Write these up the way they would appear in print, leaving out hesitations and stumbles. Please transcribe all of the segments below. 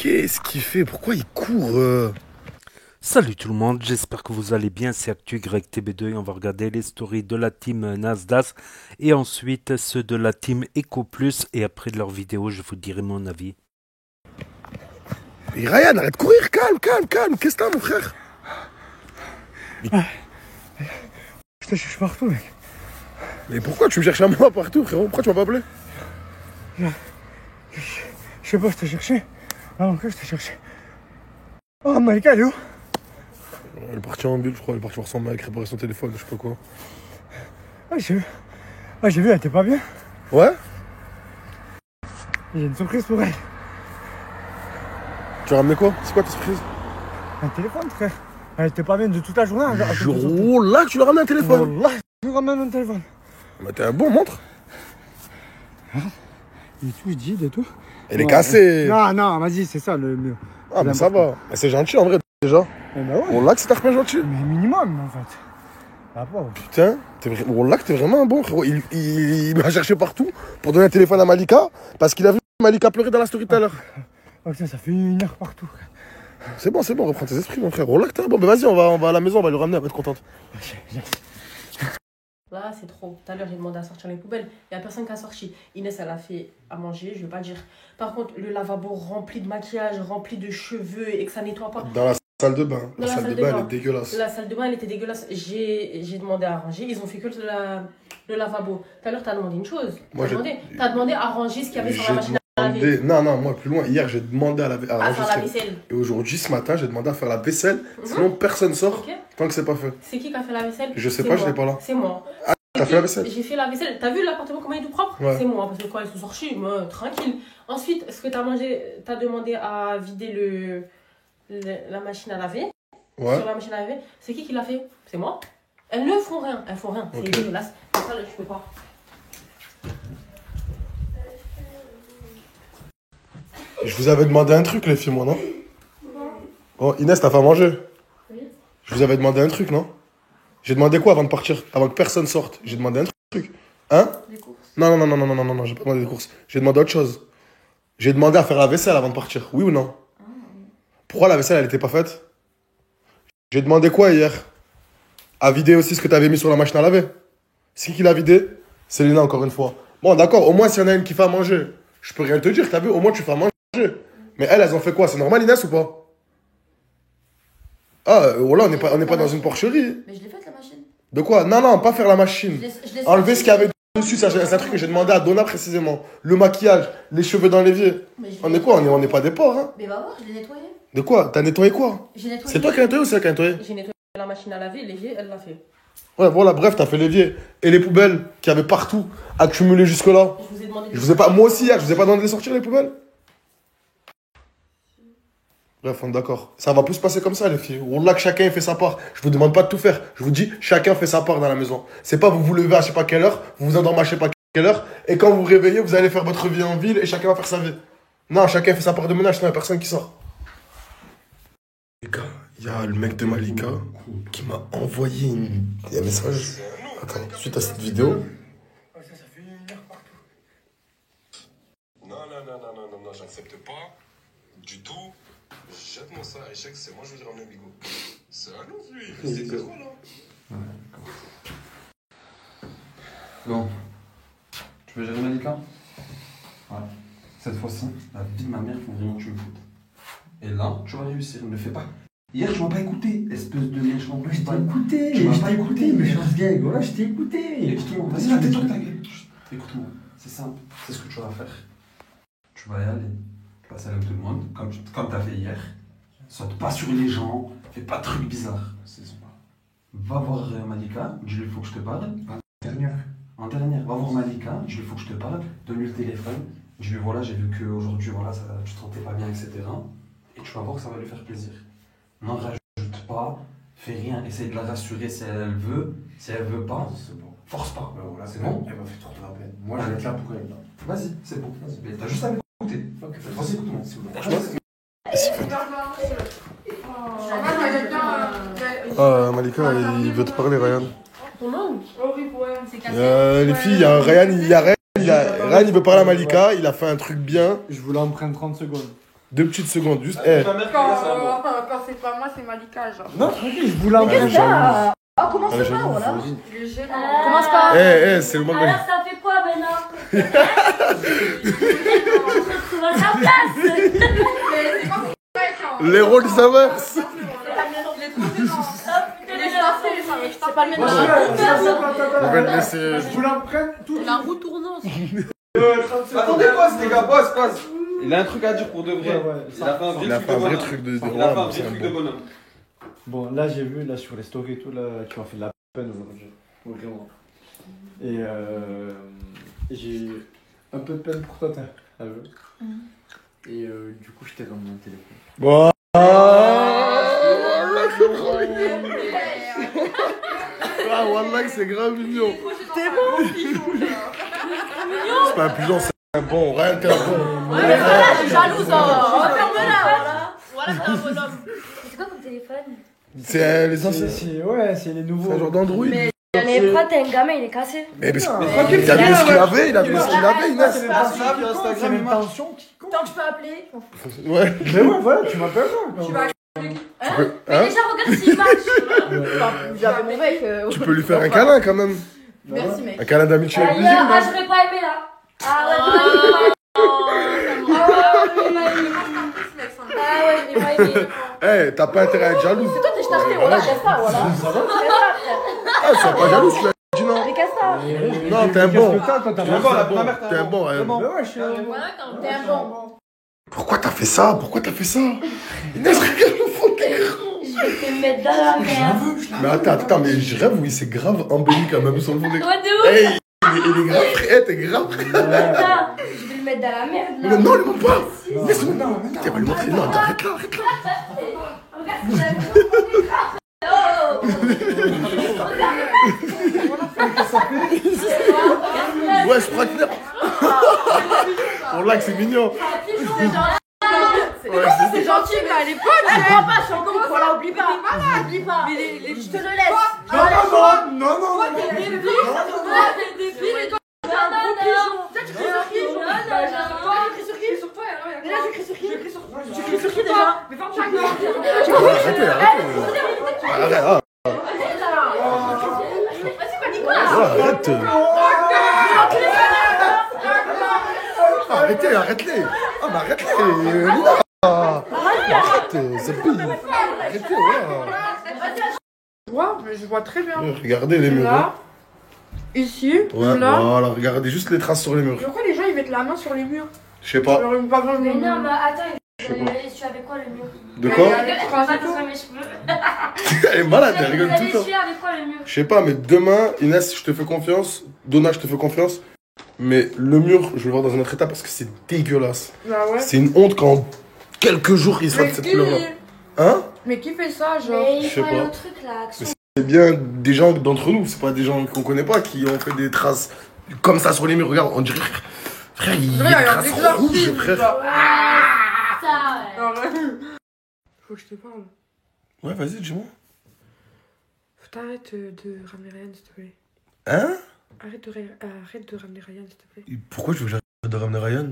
Qu'est-ce qu'il fait? Pourquoi il court Salut tout le monde, j'espère que vous allez bien, c'est ActuYTB2 et on va regarder les stories de la team Nasdaq et ensuite ceux de la team EcoPlus et après de leur vidéo je vous dirai mon avis. Et Ryan, arrête de courir, calme. Qu'est-ce que t'as, mon frère? Je te cherche partout, mec. Mais pourquoi tu me cherches à moi partout, frérot? Pourquoi tu m'as pas appelé? Je sais pas, je t'ai cherché. Ah, mon frère, je t'ai cherché. Oh, Malika, elle est où? Elle est partie en bulle, je crois. Elle est partie voir son mec, réparer son téléphone, je sais pas quoi. Ah, j'ai vu. Ah, j'ai vu, elle était pas bien. Ouais? J'ai une surprise pour elle. Tu as ramené quoi? C'est quoi ta surprise? Un téléphone, frère. Elle était pas bien de toute la journée. Oh là que tu lui as ramené un téléphone! Wallah, je lui ramène un téléphone. Bah t'es un bon montre. Il est tout rigide et tout. Elle est cassée. Non, vas-y, c'est ça le mieux. Ah, mais ça va. Mais c'est gentil en vrai, déjà. Eh ben ouais. Oh là que c'est un gentil. Mais minimum, en fait. Ah, pas. Putain, oh là que t'es vraiment un bon, frérot. Il m'a cherché partout pour donner un téléphone à Malika parce qu'il a vu Malika pleurer dans la story tout à l'heure. Oh, putain, ça fait 1 heure partout, frère. C'est bon, reprends tes esprits, mon frère. Oh là que t'es bon, mais vas-y, on va à la maison, on va lui ramener, elle va être contente. Là, c'est trop. Tout à l'heure, j'ai demandé à sortir les poubelles. Il n'y a personne qui a sorti. Inès, elle a fait à manger, je vais pas dire. Par contre, le lavabo rempli de maquillage, rempli de cheveux et que ça nettoie pas. Dans la salle de bain. Dans La salle de bain, elle est dégueulasse. La salle de bain, elle était dégueulasse. J'ai demandé à ranger. Ils ont fait que le lavabo. Tout à l'heure, tu as demandé une chose. T'as demandé à ranger ce qu'il y avait sur la machine à laver. Non, moi, plus loin. Hier, j'ai demandé à faire la vaisselle. Et aujourd'hui, ce matin, j'ai demandé à faire la vaisselle. Sinon, personne sort tant que c'est pas fait. C'est qui a fait la vaisselle? Je sais pas, je l'ai pas là. C'est moi. Ah, t'as fait la vaisselle? J'ai fait la vaisselle. T'as vu l'appartement comment il est tout propre? Ouais. C'est moi, parce que quand ils sont sortis, moi, tranquille. Ensuite, ce que t'as demandé à vider la machine à laver. Ouais. Sur la machine à laver. C'est qui l'a fait? C'est moi. Elles ne font rien. C'est Okay. dégueulasse. Ça, je peux pas. Je vous avais demandé un truc, les filles, moi, non? Bon, Inès, t'as fait à manger? Oui. Je vous avais demandé un truc, non? J'ai demandé quoi avant de partir? Avant que personne sorte? J'ai demandé un truc. Hein? Des courses. Non, j'ai pas demandé des courses. J'ai demandé autre chose. J'ai demandé à faire la vaisselle avant de partir. Oui ou non? Pourquoi la vaisselle, elle était pas faite? J'ai demandé quoi hier? À vider aussi ce que t'avais mis sur la machine à laver. C'est qui l'a vidé? C'est Lina, encore une fois. Bon, d'accord, au moins, s'il y en a une qui fait à manger, je peux rien te dire, t'as vu? Au moins, tu fais à manger. Mais elles ont fait quoi? C'est normal, Inès, ou pas? Ah, voilà, on n'est pas dans une porcherie. Mais je l'ai faite la machine. De quoi? Non, pas faire la machine. Je l'ai Enlever sorti. ce qu'il y avait dessus, ça, c'est un truc que j'ai demandé à Donna précisément. Le maquillage, les cheveux dans l'évier. On est quoi? On n'est pas des porcs, hein? Mais va voir, je l'ai nettoyé. De quoi? T'as nettoyé quoi? J'ai nettoyé. C'est toi qui as nettoyé ou c'est elle qui a nettoyé? J'ai nettoyé la machine à laver, l'évier, elle l'a fait. Ouais, voilà, bref, t'as fait l'évier. Et les poubelles qu'il y avait partout, accumulées jusque-là. Je vous ai demandé. Je vous ai pas, moi aussi hier, je vous ai pas demandé de les sortir les poubelles? Bref, on est d'accord. Ça va plus se passer comme ça, les filles. Wallah que chacun fait sa part. Je vous demande pas de tout faire. Je vous dis, chacun fait sa part dans la maison. C'est pas vous vous levez à je sais pas quelle heure, vous vous endormez à je sais pas quelle heure, et quand vous vous réveillez, vous allez faire votre vie en ville et chacun va faire sa vie. Non, chacun fait sa part de ménage, sinon il n'y a personne qui sort. Les gars, il y a le mec de Malika qui m'a envoyé un message. Attends, suite à cette vidéo. Ça fait 1 heure partout. Non, j'accepte pas du tout. Jette-moi ça, échec, c'est moi, je vais ramener Bigo. C'est un ouf, lui, c'est que là. Ouais, d'accord. Bon. Tu veux gérer Malika? Ouais. Cette fois-ci, la vie de ma mère, il faut vraiment que tu me foutes. Et là, tu vas réussir, ne le fais pas. Hier, tu m'as pas écouté, espèce de méchant. Je t'ai écouté, Tu m'as pas écouté, mais mais je gang, voilà, je t'ai écouté. écoute-moi, vas-y, tais-toi ta gueule. Écoute-moi, c'est simple, c'est ce que tu vas faire. Tu vas y aller, passer avec tout le monde, comme t'as fait hier. Saute pas sur les gens, fais pas de trucs bizarres. Va voir Malika, dis-lui faut que je te parle. En dernière, va voir Malika, dis-lui faut que je te parle, donne-lui le téléphone, dis-lui voilà, j'ai vu qu'aujourd'hui voilà, tu te sentais pas bien, etc. Et tu vas voir que ça va lui faire plaisir. N'en rajoute pas, fais rien, essaye de la rassurer si elle veut, si elle veut pas, C'est bon. force pas. Voilà, C'est bon? Elle m'a fait trop de la peine. Moi, je vais être là pour elle. Vas-y, c'est bon. Mais t'as juste à m'écouter. Vas-y, écoute-moi. Malika, il veut te parler, Ryan. Ton nom? Les filles, il y a Ryan, Ryan, il veut parler à Malika, il a fait un truc bien. Je voulais en prendre 30 secondes. 2 petites secondes, juste. Quand c'est pas moi, c'est Malika, genre. Non, tranquille, je voulais un peu. Ah, commence Allez, pas, j'avoue, voilà. vas-y. Commence pas. C'est le moment. Alors, ça fait quoi maintenant? Tu vas à sa place. Les rôles s'inversent. C'est pas le même. On va le laisser. Je voulais un prenne tout. La roue tournante. Attendez, pause, les gars, pause. Il a un truc à dire pour de vrai. Ouais, Il a fait un Il a fait un vrai truc de Il a fait un ouais, vrai c'est truc bon. de bonhomme. Bon, là, j'ai vu, là, sur les stories et tout, là, qui m'ont fait de la peine aujourd'hui. Vraiment. Et j'ai un peu de peine pour toi, t'as vu. Et du coup, je t'ai ramené un téléphone. Bon. Ah, Wallah, c'est grave mignon. T'es bon. C'est pas un pigeon, c'est un bon. Rien qu'un bon. Voilà, je suis jalouse. Ferme-la, voilà. Voilà, c'est un bonhomme. C'est quoi comme téléphone? C'est les anciens. Ouais, c'est les nouveaux. C'est un genre d'Android. Mais Prad, t'es un gamin, il est cassé. Mais tranquille, il a vu ce qu'il avait, il a vu ce qu'il avait, C'est Inès. les tensions, c'est les tensions qui comptent. Tant que je peux appeler. Ouais. Mais ouais, voilà, tu m'appelles là. Tu vas. peux- Mais hein déjà, regarde s'il match. J'avais mon mec. Tu peux lui faire un câlin quand même. Merci, mec. Un câlin d'amitié avec plaisir. Ah, j'aurais pas aimé là. Ah ouais, ah ouais, je l'ai pas aimé. Eh, t'as pas intérêt à être jalouse. C'est toi, t'es starté, voilà, casse ça, voilà. Casse ça, frère. Ah, sois pas jalouse, tu l'as dit non. Mais casse ça. Non, t'es un bon. Qu'est-ce que t'as, toi, t'as T'es pas un ça? bon. T'es un bon. hein. Mais ouais, je suis Voilà, quand t'es un bon. Pourquoi t'as fait ça? Pourquoi t'as fait ça? Inès, regarde le fond de l'écran. Je vais te mettre dans la merde. Mais attends, mais je rêve, oui, c'est grave embelli quand même sur le fond de l'écran. Ouais, de ouf. Hey, il est grave prêt, t'es grave prêt. Putain, je vais le mettre dans la merde là. Non, il monte pas. Laisse-moi. T'es pas le montrer. Non, arrête là. Regarde ce que j'avais. Oh. Ouais, je crois que pour là que c'est mignon. C'est gentil, mais à l'époque. Je comprends pas, je suis encore voilà, oublie pas. Oublie pas. Je te le laisse. Non, T'es débile, et toi, Non, non. tu cries sur qui? Non, non. Toi, tu cries sur qui? Sur toi, alors, Déjà, je crie sur qui? Tu cries sur qui déjà? Mais ferme ta gueule. Arrêtez. Arrête. Vas-y, pas Nicolas. Arrête. Arrêtez-les. Ah, mais arrête-les. Lina. Arrête, Zabi. Arrêtez, voilà. Je vois, mais je vois très bien. Regardez les murs. Là, ici, Ouais, là. voilà, regardez juste les traces sur les murs. Pourquoi les gens ils mettent la main sur les murs? Je sais pas. Alors, pas besoin de. Mais non, mais attends, Je sais pas. tu avais quoi le mur? De quoi? Mes cheveux. Elle est malade, elle Vous rigole tout avez le temps. essuyé avec quoi le mur? Je sais pas, mais demain, Inès, je te fais confiance. Donna, je te fais confiance. Mais le mur, je vais le voir dans un autre état parce que c'est dégueulasse. Bah ouais. C'est une honte quand en quelques jours il sera de cette couleur-là. Hein? Mais qui fait ça, genre? Mais il Je sais faut aller pas. au truc là. Action. C'est bien des gens d'entre nous, c'est pas des gens qu'on connaît pas qui ont fait des traces comme ça sur les murs. Regarde, on dirait. Frère, il y a des traces rouges, frère. Ça, ouais. Alors, faut que je te parle. Ouais, vas-y, dis-moi. Faut t'arrêter de ramener Ryan, s'il te plaît. Hein? Arrête de ramener Ryan, s'il te plaît. Et pourquoi tu veux que j'arrête de ramener Ryan?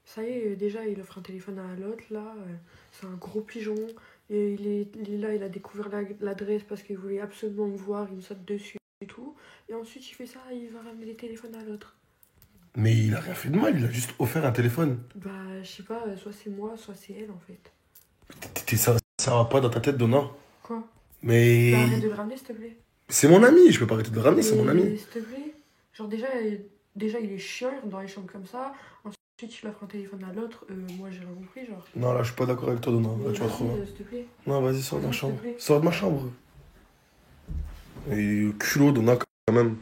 Ça y est, déjà, il offre un téléphone à l'autre, là. C'est un gros pigeon. Et il est là, il a découvert l'adresse parce qu'il voulait absolument me voir, il me saute dessus et tout. Et ensuite, il fait ça, il va ramener les téléphones à l'autre. Mais il a rien fait de mal, il a juste offert un téléphone. Bah, je sais pas, soit c'est moi, soit c'est elle, en fait. Ça va pas dans ta tête, Donna. Quoi? Mais. Bah, arrête de le ramener, s'il te plaît. C'est mon ami, je peux pas arrêter de le ramener, c'est mon ami. S'il te plaît. Genre, déjà, il est chiant dans les chambres comme ça. Ensuite, il offre un téléphone à l'autre. Moi, j'ai rien compris, genre. Non, là, je suis pas d'accord avec toi, Donna. Là, tu vas trop loin. S'il te plaît. Non, vas-y, sors de ma S'il te chambre. plaît. Sors de ma chambre. Et culot, Donna, quand même.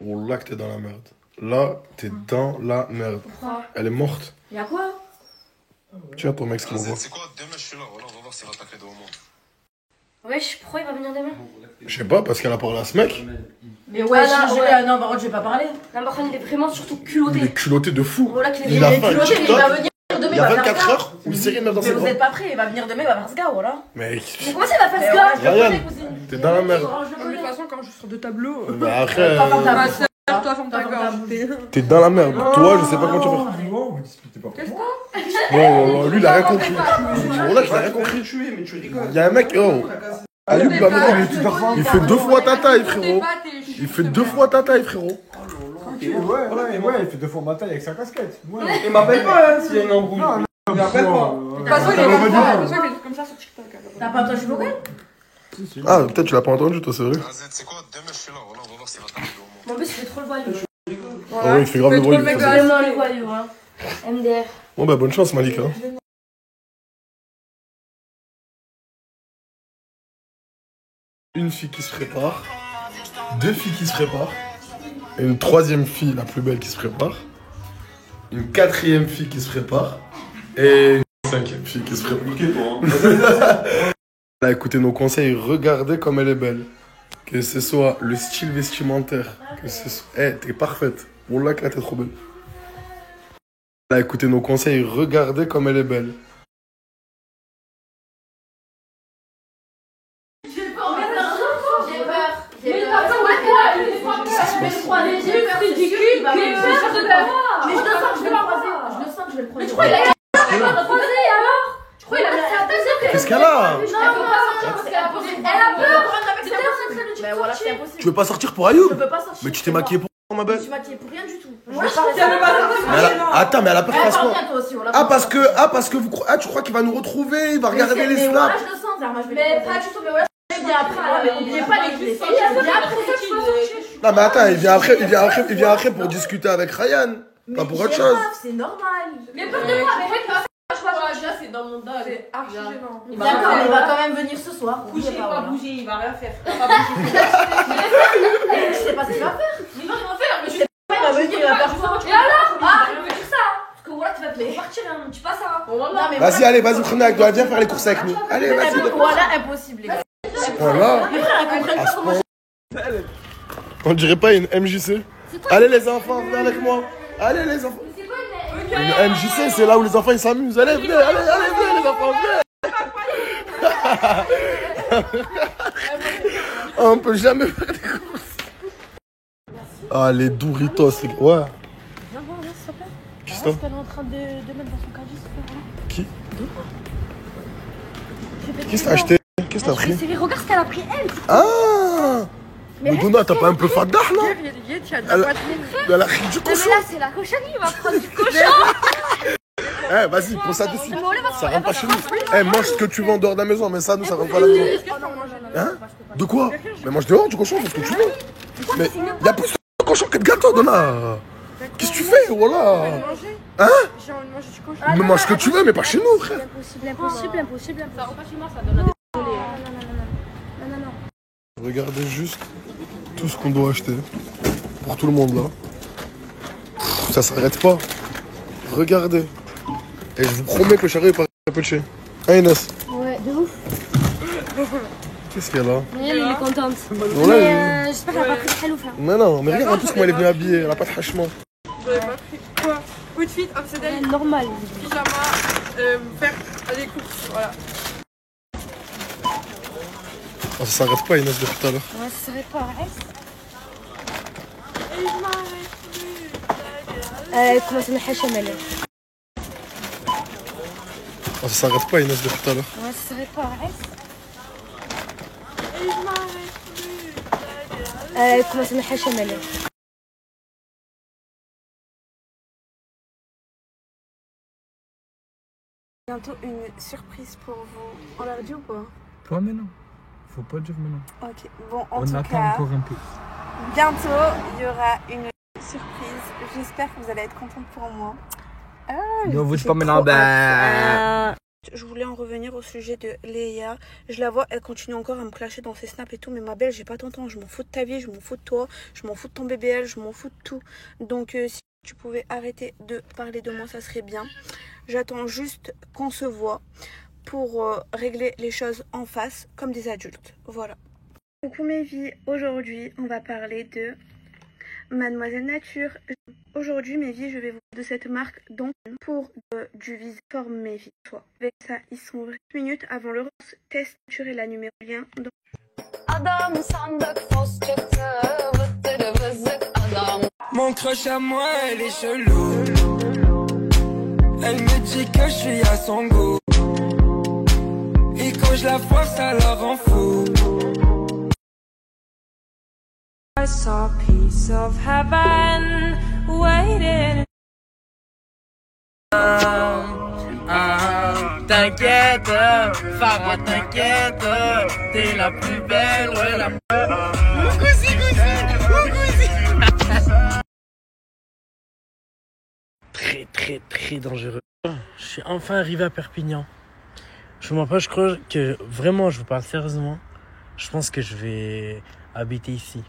Oh, là que t'es dans la merde. Là, t'es dans la merde. Pourquoi? Elle est morte. Y'a quoi? Tiens, ton mec, ce qu'il m'envoie. C'est quoi? Demain, je suis là. Voilà, on va voir s'il va t'attaquer devant moi. Wesh, pourquoi il va venir demain? Je sais pas, parce qu'elle a parlé à ce mec. Mais ouais, Non, par contre, je vais pas parler. Non, par contre, il est vraiment surtout Il culotté. est culotté de fou. Voilà qu'il est Il a vraiment fait un culotté, mais il va TikTok. venir demain, Il y il a va faire 24 ça. heures où il s'est rien dans Mais ses vous bras. êtes pas prêts, il va venir demain, il va faire ce gars, voilà. Mais Mais comment ça, il va faire ce gars? Ryan, t'es dans la merde. De toute façon, quand je sors de tableau. Bah après. Pas dans ta Bah, bouche. Toi, ferme ta gorge. T'es dans la merde. Toi, je sais pas comment tu vas faire. Non, vous disputez pas pour moi. Bon, lui, il a rien compris. Voilà, il a rien compris. Mais tu rigoles. Il y a un mec, oh. Ayub, il va me dire, il fait 2 fois ta taille, frérot. Il fait 2 fois ta taille, frérot. Ouais, il fait 2 fois ma taille avec sa casquette. Ouais. Il m'appelle pas hein, s'il y a une embrouille. Non, Il m'appelle pas. De toute façon, il est comme ça sur TikTok. T'as pas entendu vocal? Ah, peut-être tu l'as pas entendu, toi, c'est vrai. Vas-y, tu sais quoi, demain je suis là, voilà, on va voir s'il va taper au moins. En plus, il fait trop le voyou. Ah ouais, il fait grave le bruit. le mec de Vraiment le voyou, hein. MDR. Bon, bah, bonne chance, Malika. Une fille qui se prépare, 2 filles qui se préparent, et une 3e fille, la plus belle, qui se prépare, une 4e fille qui se prépare, et une 5e fille qui se prépare. Là, écoutez nos conseils, regardez comme elle est belle. Que ce soit le style vestimentaire, que ce soit... Eh, t'es parfaite. Wallah que là, t'es trop belle. Là, écoutez nos conseils, regardez comme elle est belle. J'ai peur. Mais t'as peur de quoi? Mais je crois les yeux, c'est ridicule. Mais je sens que je vais le croiser. Je le sens que je vais le croiser. Mais je crois qu'il a croisé alors. Je crois qu'il a fait. Qu'est-ce qu'elle a? Non, elle a peur. Mais voilà, c'est impossible. Tu veux pas sortir pour Ayoub? Je peux pas sortir. Mais tu t'es maquillée pour ma Je belle? suis maquillée pour rien du tout. Moi, je sortir de ma Attends, mais elle a peur parce quoi? toi aussi, voilà. Ah parce que vous tu crois qu'il va nous retrouver, il va regarder les Mais snaps. voilà, je le sens, Zarma, je vais mais pas du tout, mais voilà. Je viens après, mais n'oubliez pas les filles. Je viens après, ça, je peux sortir. Non mais attends, il vient après pour discuter avec Ryan, pas pour autre chose. C'est normal. Mais peur de quoi? Mais Déjà, c'est dans mon dos. C'est archi gênant. d'accord, mais il va quand même venir ce soir. Bouger, il va bouger, il va rien faire. Je sais pas ce qu'il va faire. Mais non, il va faire, mais je Il va venir, il va faire quoi? Et alors? Ah, il veut dire ça. Parce que voilà, tu vas te repartir, hein. Tu passes ça. Vas-y, allez, vas-y, prenez avec toi, viens faire les courses avec nous. Allez, vas-y. Voilà, impossible, les gars. Voilà. Mes frères, ils comprennent pas comment On dirait pas une MJC. Allez les enfants, venez avec moi. Allez les enfants. Une MJC, c'est là où les enfants ils s'amusent. Allez, venez, les enfants, venez. On peut jamais faire des courses. Ah, les Doritos, les... Ouais. Viens voir, s'il te plaît. Qu'est-ce que Ce qu'elle est en train de mettre dans son caddie, c'est ça. Qui? Qu'est-ce que t'as acheté? Qu'est-ce que t'as pris? Regarde ce qu'elle a pris, elle. Ah! Mais Donna, t'as pas un peu fadah là? Elle a pris du Mais cochon. là, c'est la cochonne, il va prendre du cochon. Eh, vas-y, prends ça de suite. Ça rentre pas chez nous. Eh, mange ce que tu veux en dehors de la maison, mais ça, nous, ça rentre pas à la maison. Hein? De quoi? Mais mange dehors du cochon, fais ce que tu veux. Mais y'a plus de cochon que de gâteau, Donna. Qu'est-ce que tu fais? Voilà. Hein? J'ai envie de manger du cochon. Mais mange ce que tu veux, mais pas chez nous, frère. Impossible. Ça rentre pas chez moi, ça donne des. Non. Regardez juste tout ce qu'on doit acheter. Pour tout le monde, là. Ça s'arrête pas. Regardez. Et je vous promets que le chariot est pas capuché. Hein, Inès? Ouais, de ouf. Qu'est-ce qu'elle a? Elle est contente. Voilà, Mais j'espère qu'elle a pas pris de halouf là. Mais non, mais regarde en plus comment elle est venue habillée. Elle a pas de hachement. J'avais pas pris quoi? Outfit, obsédé, Normal. pyjama, faire les courses, voilà. Oh, ça s'arrête pas, Inès, depuis tout à l'heure. Ouais, ça serait pas Et je m'arrête plus. comment ça me elle. Oh, ça s'arrête pas, Inès, depuis tout à l'heure. Ouais, ça serait pas Et je m'arrête plus. comment ça me elle. Bientôt une surprise pour vous. On l'a dit ou pas? Toi, mais non. Faut pas dire mais non. Ok, bon, en On tout attend cas, encore un peu. bientôt il y aura une surprise. J'espère que vous allez être contente pour moi. Ne vous dites pas maintenant. Bah... Je voulais en revenir au sujet de Léa. Je la vois, elle continue encore à me clasher dans ses snaps et tout. Mais ma belle, j'ai pas ton temps. Je m'en fous de ta vie, je m'en fous de toi, je m'en fous de ton BBL, je m'en fous de tout. Donc si tu pouvais arrêter de parler de moi, ça serait bien. J'attends juste qu'on se voit pour régler les choses en face comme des adultes. Voilà. Coucou mes vies, aujourd'hui on va parler de Mademoiselle Nature. Aujourd'hui mes vies, je vais vous parler de cette marque donc pour du visage forme mes vies. Avec ça, ils sont 20 minutes avant le test nature et la numéro 1. Donc... Adam sandık fos çıktı, vıttırı vızlık adam Mon crush à moi, elle est chelou. Elle me dit que je suis à son goût. Et quand je la foire, ça la rend fou. I saw a piece of heaven waiting. T'inquiète, Farah, t'inquiète, t'es la plus belle, ouais, la très dangereux. Je suis enfin arrivé à Perpignan. Je vous mens pas, je crois que vraiment, je vous parle sérieusement. Je pense que je vais habiter ici.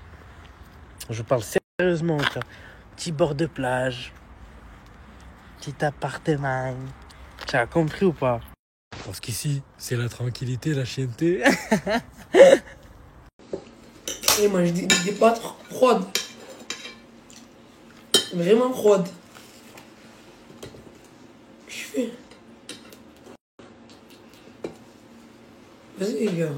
Je vous parle sérieusement, frère. Petit bord de plage. Petit appartement. Tu as compris ou pas? Parce qu'ici, c'est la tranquillité, la chienneté. Et moi, je dis des pâtes froides. Vraiment froides. Qu'est-ce que je fais? Vas-y, les gars.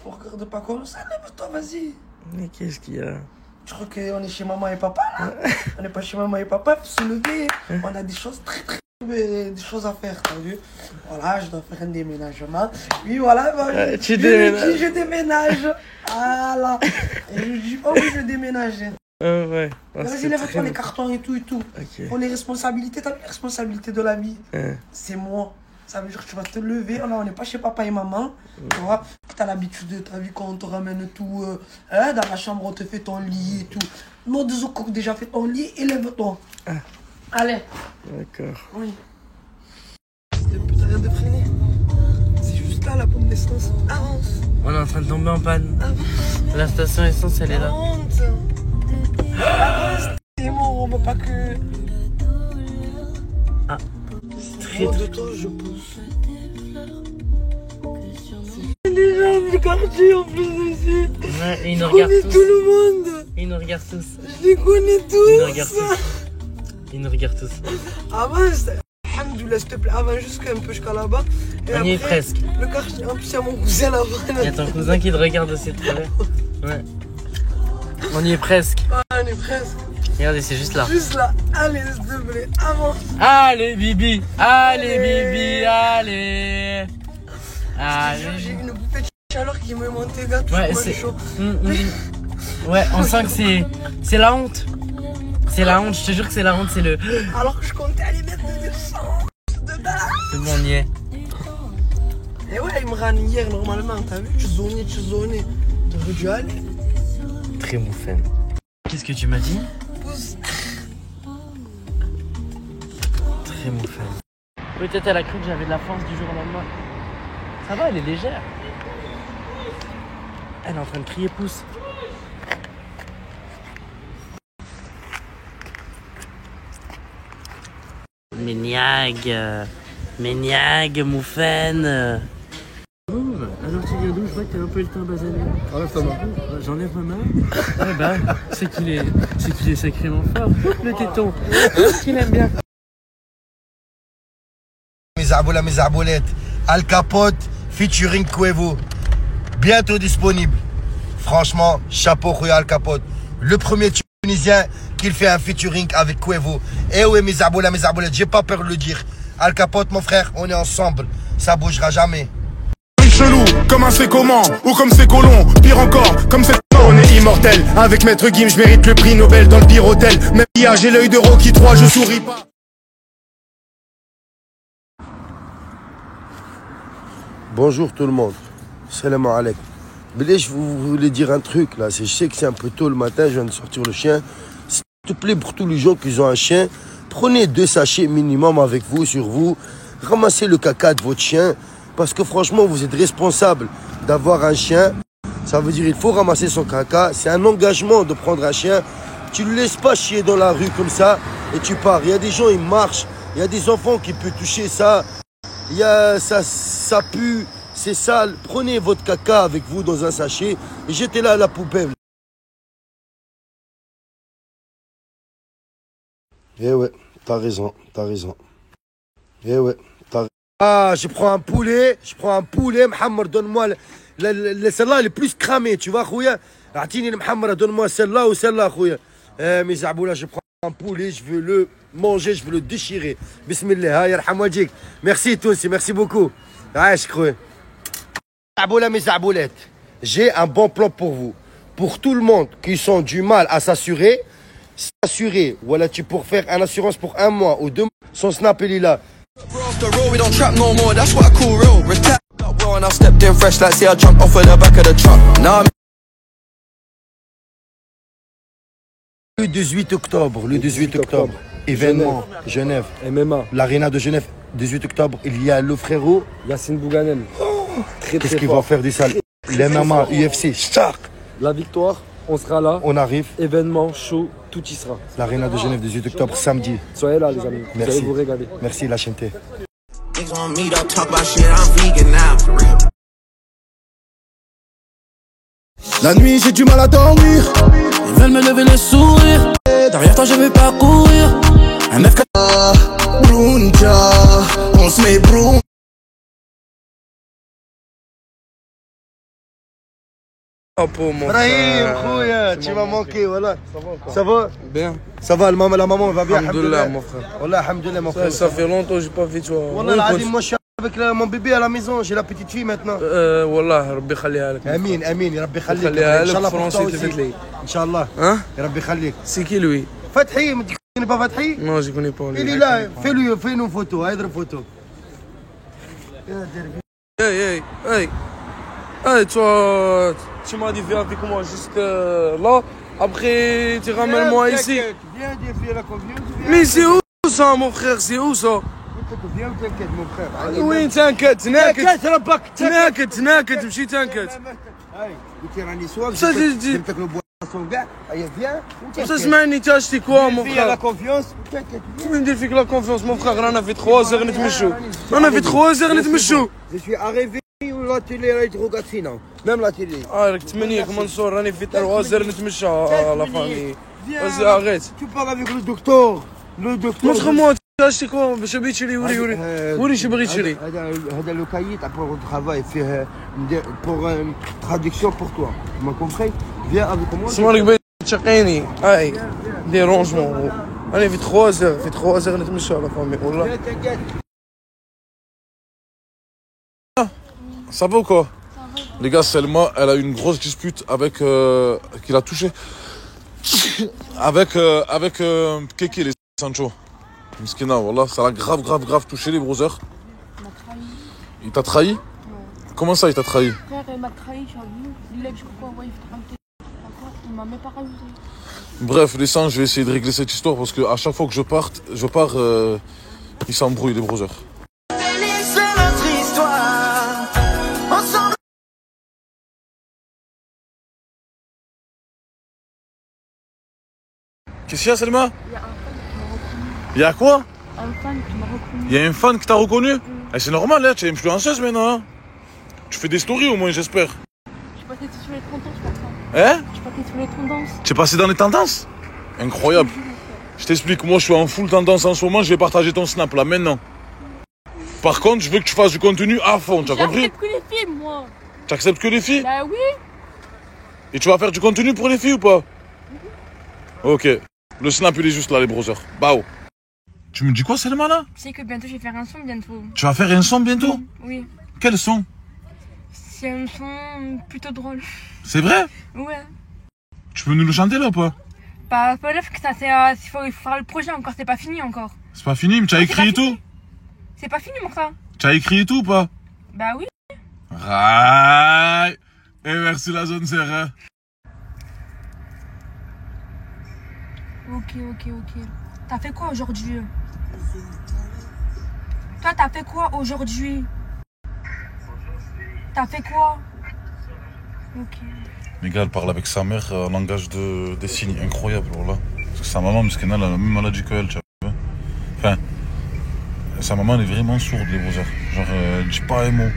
Regarde pas comme ça, lève-toi, vas-y. Mais qu'est-ce qu'il y a? Tu crois qu'on est chez maman et papa là? On n'est pas chez maman et papa, il faut se lever. On a des choses des choses à faire, t'as vu? Voilà, je dois faire un déménagement. Oui, voilà, bah, tu déménages. Je déménage. Voilà. Et je dis pas oui, je déménage. Ouais. Vas-y, lève-toi les cartons et tout et tout. Okay. Pour les responsabilités, t'as vu les responsabilités de la vie? C'est moi. Ça veut dire que tu vas te lever. Là, on n'est pas chez papa et maman. Tu vois, tu as l'habitude de ta vie quand on te ramène tout. Dans la chambre, on te fait ton lit et tout. Nous, deux autres, déjà fait ton lit et lève-toi. Allez. D'accord. Oui. T'as rien de freiner. C'est juste là, la pompe d'essence. Avance. On est en train de tomber en panne. Avance. La station essence, elle est là. Avance. C'est bon, on veut pas que... Ah. Moi de toi, je pousse. C'est les gens du quartier en plus aussi. Ouais, et ils nous regardent tous. Tout le monde. Ils nous regardent tous. Je les connais tous. Ils nous regardent tous. Ils nous regardent tous. Avance. Alhamdoulilah, s'il te plaît, avance jusqu'à un peu jusqu'à là-bas. On y est presque. Le quartier, en plus, il y a mon cousin là-bas. Il y a ton cousin qui te regarde aussi de travers. Ouais. On y est presque. Ouais, on est presque. Regardez, c'est juste là. Juste là. Allez, s'il te plaît, avance. Allez, Bibi. Allez, Bibi. Allez. Allez. J'ai une bouffée de chaleur qui me monte, gars. Ouais, c'est chaud. Ouais, on sent que c'est la honte. C'est la honte, je te jure que c'est la honte, c'est le... Alors que je comptais aller mettre des sang dedans. C'est bon, on y est. Et ouais, il me râne hier normalement, t'as vu? Tu zonais. T'aurais dû aller. Très mouffaine. Qu'est-ce que tu m'as dit? Pousse. Très mouffaine. Peut-être elle a cru que j'avais de la force du jour au lendemain. Ça va, elle est légère. Elle est en train de crier pouce. Méniag, mouffaine. Alors tu viens d'où? Je vois que t'as un peu le temps basané. Enlève ta main. J'enlève ma main. Ah bah, c'est qu'il est sacrément fort. Le téton. Qu'il aime bien. Mes arboulettes. Al Capote featuring Quavo. Bientôt disponible. Franchement, chapeau Al Capote. Le premier Tunisien qui fait un featuring avec Quavo. Eh oui, mes arboulettes, j'ai pas peur de le dire. Al Capote, mon frère, on est ensemble. Ça bougera jamais. Chelou, comme un c'est comment, ou comme c'est colon, pire encore, comme c'est on est immortel. Avec Maître Gims, je mérite le prix Nobel dans le pire hôtel. Même hier, j'ai l'œil de Rocky 3, je souris pas. Bonjour tout le monde. Salam alaikum. Mais je voulais dire un truc là. Je sais que c'est un peu tôt le matin, je viens de sortir le chien. S'il te plaît, pour tous les gens qui ont un chien, prenez 2 sachets minimum avec vous, sur vous. Ramassez le caca de votre chien. Parce que franchement, vous êtes responsable d'avoir un chien. Ça veut dire qu'il faut ramasser son caca. C'est un engagement de prendre un chien. Tu ne le laisses pas chier dans la rue comme ça et tu pars. Il y a des gens, ils marchent. Il y a des enfants qui peuvent toucher ça. Il y a ça pue, c'est sale. Prenez votre caca avec vous dans un sachet et jetez-la à la poubelle. Eh ouais, t'as raison. Eh ouais. Ah, je prends un poulet, Mohamed, donne-moi celle-là, elle est plus cramée, tu vois, Khouya. Atini le Mohamed, donne-moi celle-là ou celle-là, Khouya. Mes Zaboula, je prends un poulet, je veux le manger, je veux le déchirer. Bismillah, yarham wajik. Merci Tounsi, merci beaucoup. Aïch, Khouya. Zaboula, mes Zaboulettes, j'ai un bon plan pour vous. Pour tout le monde qui ont du mal à s'assurer, voilà, tu pour faire une assurance pour 1 mois ou 2 mois, son snap, il est là. Le 18 octobre, événement Genève, MMA, l'Arena de Genève, 18 octobre, il y a le frérot Yacine Bouganem. Qu'est-ce qu'il va faire des salles? Les MMA, UFC, Stark. La victoire, on sera là. On arrive. Événement, show, tout y sera. L'Arena de Genève, 18 octobre, samedi. Soyez là, les amis. Merci. Vous allez vous régaler. Merci, la chaîne. La nuit, j'ai du mal à dormir. Ils veulent me lever le sourire. Derrière toi, je vais pas courir. Un FK. Brunja, on se met brun. Brahim, Khouya, tu m'as manqué, voilà. Ça va? Bien. Ça va, la maman va bien? Alhamdoulilah, mon frère. Wallah, alhamdoulilah, mon frère. Ça fait longtemps que j'ai pas fait toi. Wallah, moi je suis avec mon bébé à la maison, j'ai la petite fille maintenant. Wallah, Rabbi khaliha lak. Amin, Rabbi khalik. Inch'Allah pour toi aussi. Inch'Allah. Hein? Rabbi khalik. C'est qui lui? Fathi, tu connais pas Fathi? Non, je connais pas lui. Il est là, fais-nous une photo, aide-nous une photo. Hey, toi, tu m'as dit viens avec moi juste là. Après, tu ramènes moi ici. Viens, viens la confiance. Mais c'est où ça, mon frère? C'est où ça? Viens, t'inquiète, mon frère. وين تنكت تنكت ربك مشي تنكت. راني سواق Ça جبت لك لو بواسون كاع هيا viens. اسمعني تاشتي كوا mon Viens la frère. confiance. T'inquiète. وين ندير فيك لا كونفيونس mon frère؟ رانا في 3 heures نتمشوا. رانا في 3 heures نتمشوا. Je suis arrivé la télé elle regarde sinon. Même la télé. راك تمنيك منصور راني في 3 heures نتمشى لا فامي. Vas-y arrête. Tu parles avec le docteur. Le docteur. Montre-moi تاشتي كوا باش بغيت تشري وري شو بغيت تشري. هذا لو كايت après le travail فيه pour traduction pour toi. Tu m'as compris? Viens avec moi. اسمعك بغيت تشقيني. هاي ديرونجمون. راني في 3 heures في 3 heures نتمشى لا فامي والله. Ça va ou quoi? Les gars, Selma, elle a eu une grosse dispute avec qui l'a touché avec Keke les Sancho. Miskina, voilà, ça l'a grave touché les brothers. Il m'a trahi. Il t'a trahi? Ouais. Comment ça, il t'a trahi? Frère, il m'a trahi, j'ai vu. Il a dit pourquoi, ouais, il m'a même pas rajouté. Bref, les sangs, je vais essayer de régler cette histoire parce que à chaque fois que je pars, ils s'embrouillent les brothers. Qu'est-ce qu'il y a, Selma? Il y a quoi? Un fan qui m'a reconnu. Il y a un fan qui t'a reconnu? Eh, c'est normal, hein, tu es influenceuse maintenant. Hein? Tu fais des stories au moins, j'espère. Je suis passé sur les tendances pour ça. Hein? Je suis passé sur les tendances. Tu es passé dans les tendances? Incroyable. Je t'explique, moi je suis en full tendance en ce moment, je vais partager ton snap là maintenant. Par contre, je veux que tu fasses du contenu à fond, tu as compris? J'accepte que les filles, moi. Tu acceptes que les filles? Bah oui. Et tu vas faire du contenu pour les filles ou pas? Ok. Le snap il est juste là les brothers. Bao. Tu me dis quoi Selma là? Tu sais que bientôt je vais faire un son bientôt. Tu vas faire un son bientôt? Oui. Quel son? C'est un son plutôt drôle. C'est vrai? Ouais. Tu peux nous le chanter là ou pas? Pas là que ça c'est il faut faire le projet encore, c'est pas fini encore. C'est pas fini, mais tu as écrit et tout? C'est pas fini mon frère. Tu as écrit et tout ou pas? Bah oui. Raï. Et merci la zone serrée. Ok. T'as fait quoi aujourd'hui? Toi, t'as fait quoi aujourd'hui? T'as fait quoi? Ok. Les gars, elle parle avec sa mère en langage des signes. Incroyable, voilà. Parce que sa maman, parce qu'elle a la même maladie qu'elle, tu vois. Enfin, sa maman, elle est vraiment sourde, les brothers. Genre, elle dit pas un mot.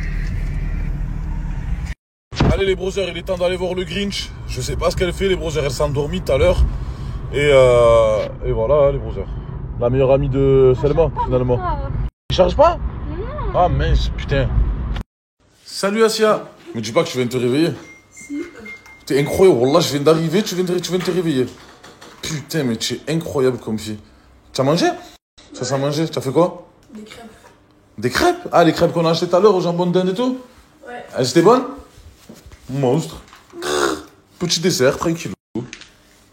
Allez, les brothers, il est temps d'aller voir le Grinch. Je sais pas ce qu'elle fait, les brothers. Elle s'est endormie tout à l'heure. Et voilà, les brothers. La meilleure amie de Selma, finalement. charge pas? Non. Ah mince, putain. Salut Asia. Me dis pas que tu viens de te réveiller. Si. T'es incroyable, Wallah, je viens d'arriver, tu viens de te réveiller. Putain, mais tu es incroyable comme fille. Tu as mangé? Ça s'est mangé. Tu as fait quoi? Des crêpes. Des crêpes? Ah, les crêpes qu'on a achetées tout à l'heure au jambon de dinde et tout? Ouais. Elles étaient bonnes? Monstre. Petit dessert, tranquille.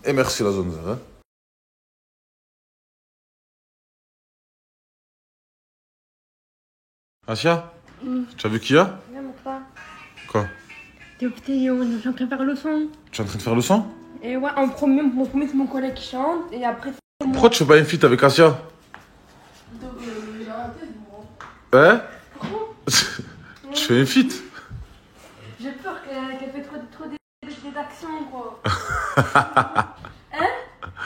Et merci la zone verte. Hein. Asia, tu as vu qui y a? Même pas. Quoi? T'es occupé, on est en train de faire le son. Tu es en train de faire le son? Et ouais, en premier c'est mon collègue qui chante, et après... Pourquoi tu fais pas une feat avec Asia? Hein? Tu fais une feat? J'ai peur qu'elle fait trop d'actions, quoi. Hein?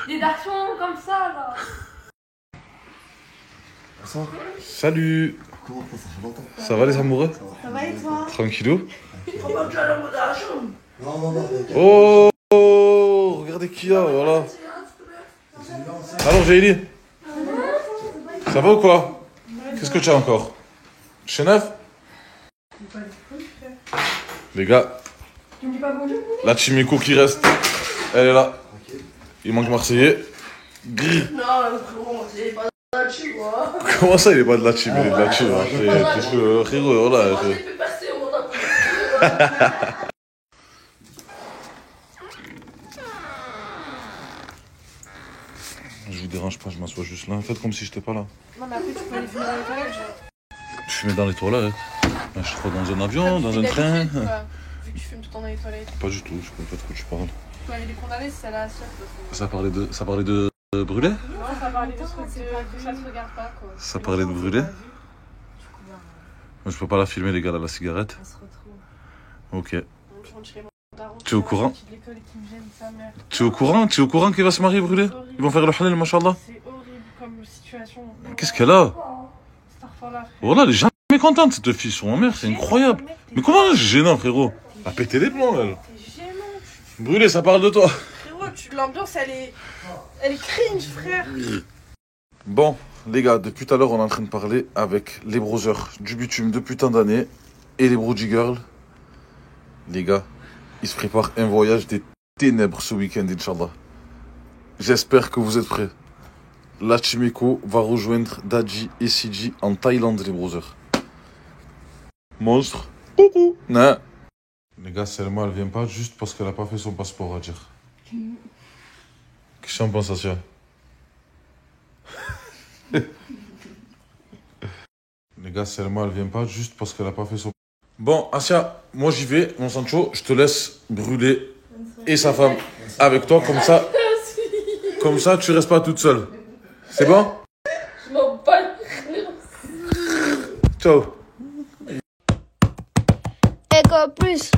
Des actions comme ça, là. Salut. Comment ça fait longtemps? Ça va les amoureux? Ça va et toi? Tranquillou? Comment tu as le mot de la chambre? Non. Oh, regardez qui y a, voilà. Alors Jaili, ça va ou quoi? Qu'est-ce que tu as encore? Chez neuf? Les gars, la Chimico qui reste, elle est là. Il manque Marseillais. Gris. Non, c'est pas de la chi, quoi. Comment ça, il est pas de la Chim? Il est de la Chim. Frérot, voilà. Je vous dérange pas, je m'assois juste là. Faites comme si j'étais pas là. Non, mais après, tu peux aller fumer dans les toilettes, genre. Tu fumais dans les toilettes? Je suis trop dans un avion, dans un train. Vu que tu fumes tout le temps dans les toilettes. Pas du tout, je comprends pas de quoi tu parles. Tu peux aller les condamner si ça l'a sûr. Ça parlait de brûler? Non, ça parlait de trucs que ça te regarde pas, quoi. Ça parlait de brûler? Je peux pas la filmer, les gars, là, la cigarette. On se retrouve. Ok. Tu es au courant? Tu es au courant? Tu es au courant qu'il va se marier brûler? Ils vont faire le halal, machallah. C'est horrible comme situation. Qu'est-ce qu'elle a? Voilà, elle est jamais contente, cette fille, sur ma mère, c'est incroyable. Mais comment elle est gênant, frérot? Elle a pété les plombs, elle. Brûlé, ça parle de toi. Frérot, l'ambiance, elle est cringe, frère. Bon, les gars, depuis tout à l'heure, on est en train de parler avec les browsers du bitume depuis tant d'années et les Broody Girls. Les gars, il se prépare un voyage des ténèbres ce week-end, Inch'Allah. J'espère que vous êtes prêts. La Chimico va rejoindre Dadji et Siji en Thaïlande, les browsers. Monstre. Coucou. Non. Les gars, Selma, elle vient pas juste parce qu'elle a pas fait son passeport à dire. Qu'est-ce que tu en penses, Asia? Les gars, Selma, elle vient pas juste parce qu'elle a pas fait son... Bon, Asia, moi j'y vais, mon Sancho, je te laisse brûler et sa femme avec toi, comme ça tu restes pas toute seule. C'est bon? Je m'en bats. Ciao. Éco plus.